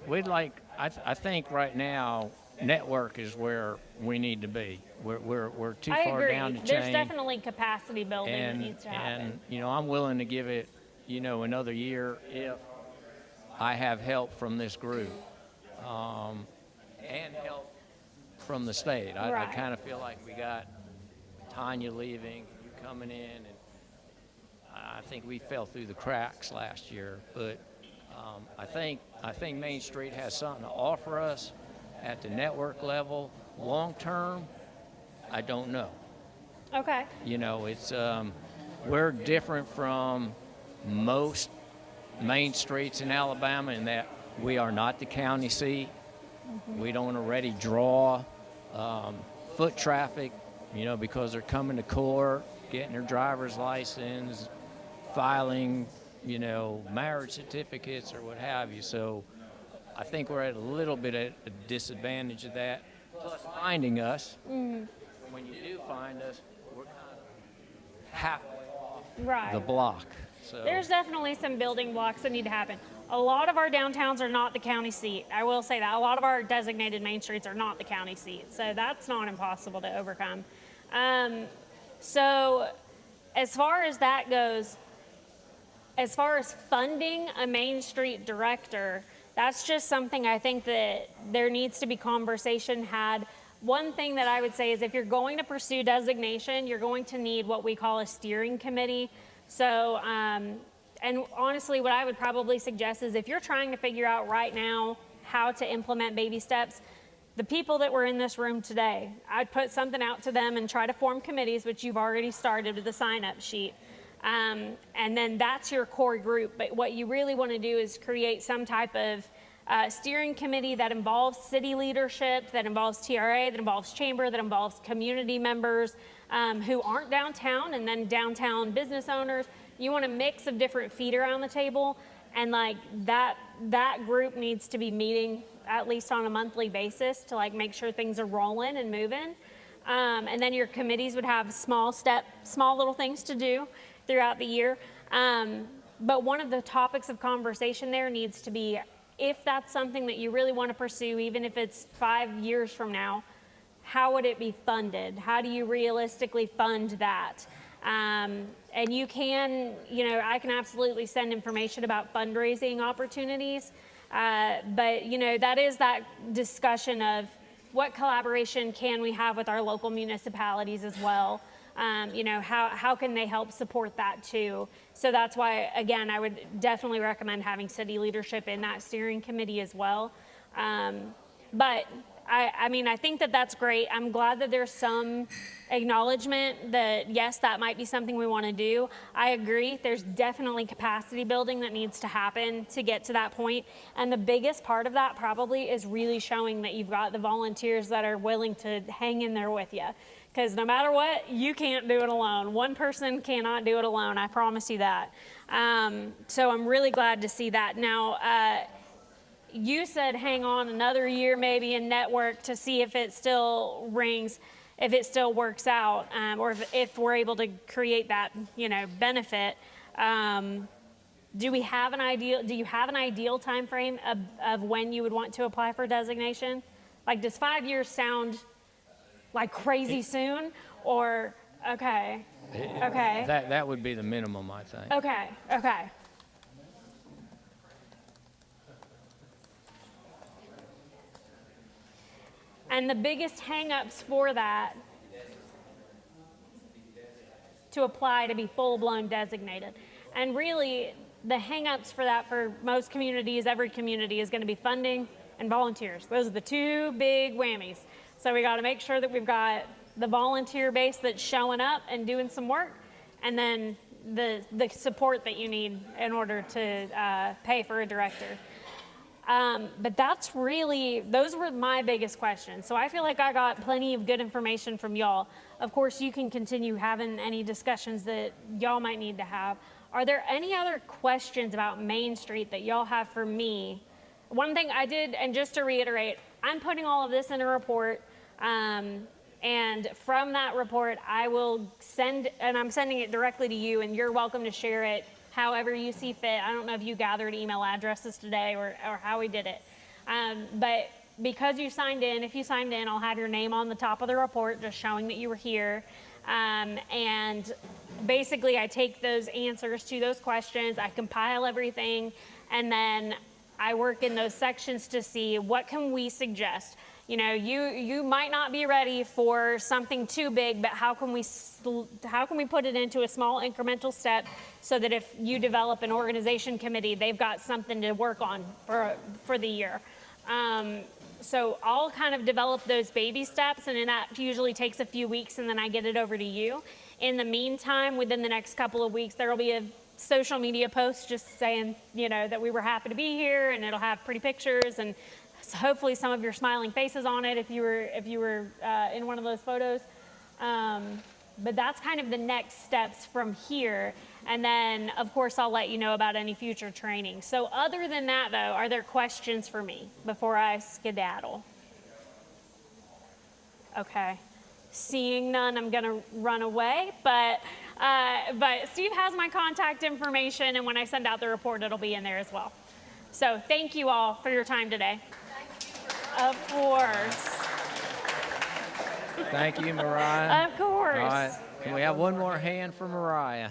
We'd like, I think right now, network is where we need to be. We're too I far agree. down the chain. There's definitely capacity building that needs to happen. And, I'm willing to give it, another year if I have help from this group and help from the state. I Right. kind of feel like we got Tanya leaving, you coming in, and I think we fell through the cracks last year. But I think Main Street has something to offer us at the network level. Long term, I don't know. Okay. You know, it's we're different from most main streets in Alabama in that we are not the county seat. We don't already draw foot traffic, you know, because they're coming to court, getting their driver's license, filing, you know, marriage certificates or what have you. So I think we're at a little bit at a disadvantage of that. Plus finding us, when you do find us, we're kind of halfway off Right. the block. So There's definitely some building blocks that need to happen. A lot of our downtowns are not the county seat. I will say that. A lot of our designated main streets are not the county seat. So that's not impossible to overcome. So as far as that goes, as far as funding a Main Street director, that's just something I think that there needs to be conversation had. One thing that I would say is if you're going to pursue designation, you're going to need what we call a steering committee. So, and honestly, what I would probably suggest is if you're trying to figure out right now how to implement baby steps, the people that were in this room today, I'd put something out to them and try to form committees, which you've already started with the sign-up sheet. And then that's your core group. But what you really want to do is create some type of steering committee that involves city leadership, that involves TRA, that involves chamber, that involves community members who aren't downtown, and then downtown business owners. You want a mix of different feet around the table, and like that group needs to be meeting at least on a monthly basis to like make sure things are rolling and moving. And then your committees would have small little things to do throughout the year. But one of the topics of conversation there needs to be, if that's something that you really want to pursue, even if it's 5 years from now, how would it be funded? How do you realistically fund that? And you can, you know, I can absolutely send information about fundraising opportunities. But, you know, that is that discussion of what collaboration can we have with our local municipalities as well. You know, how can they help support that too? So that's why, again, I would definitely recommend having city leadership in that steering committee as well. But I mean, I think that that's great. I'm glad that there's some acknowledgement that, yes, that might be something we want to do. I agree. There's definitely capacity building that needs to happen to get to that point. And the biggest part of that probably is really showing that you've got the volunteers that are willing to hang in there with you. Because no matter what, you can't do it alone. One person cannot do it alone. I promise you that. So I'm really glad to see that. Now, you said hang on another year maybe and network to see if it still rings, if it still works out, or if we're able to create that, you know, benefit. Do you have an ideal time frame of when you would want to apply for designation? Like, does 5 years sound like crazy soon, or okay? That would be the minimum, I think. Okay. And the biggest hang-ups for that to apply to be full-blown designated. And really, the hang-ups for that for most communities, every community, is going to be funding and volunteers. Those are the two big whammies. So we got to make sure that we've got the volunteer base that's showing up and doing some work, and then the support that you need in order to pay for a director. But those were my biggest questions. So I feel like I got plenty of good information from y'all. Of course, you can continue having any discussions that y'all might need to have. Are there any other questions about Main Street that y'all have for me? One thing I did, and just to reiterate, I'm putting all of this in a report. And from that report, I will send, and I'm sending it directly to you, and you're welcome to share it however you see fit. I don't know if you gathered email addresses today or how we did it. But because you signed in, if you signed in, I'll have your name on the top of the report, just showing that you were here. And basically, I take those answers to those questions, I compile everything, and then I work in those sections to see what can we suggest. You know, you might not be ready for something too big, but how can we put it into a small incremental step so that if you develop an organization committee, they've got something to work on for the year. So I'll kind of develop those baby steps, and then that usually takes a few weeks, and then I get it over to you. In the meantime, within the next couple of weeks, there will be a social media post just saying, that we were happy to be here, and it'll have pretty pictures and hopefully some of your smiling faces on it if you were in one of those photos. But that's kind of the next steps from here. And then, of course, I'll let you know about any future training. So other than that, though, are there questions for me before I skedaddle? Okay. Seeing none, I'm going to run away. But Steve has my contact information, and when I send out the report, it'll be in there as well. So thank you all for your time today. Of course. Thank you, Mariah. Of course. All right. Can we have one more hand for Mariah?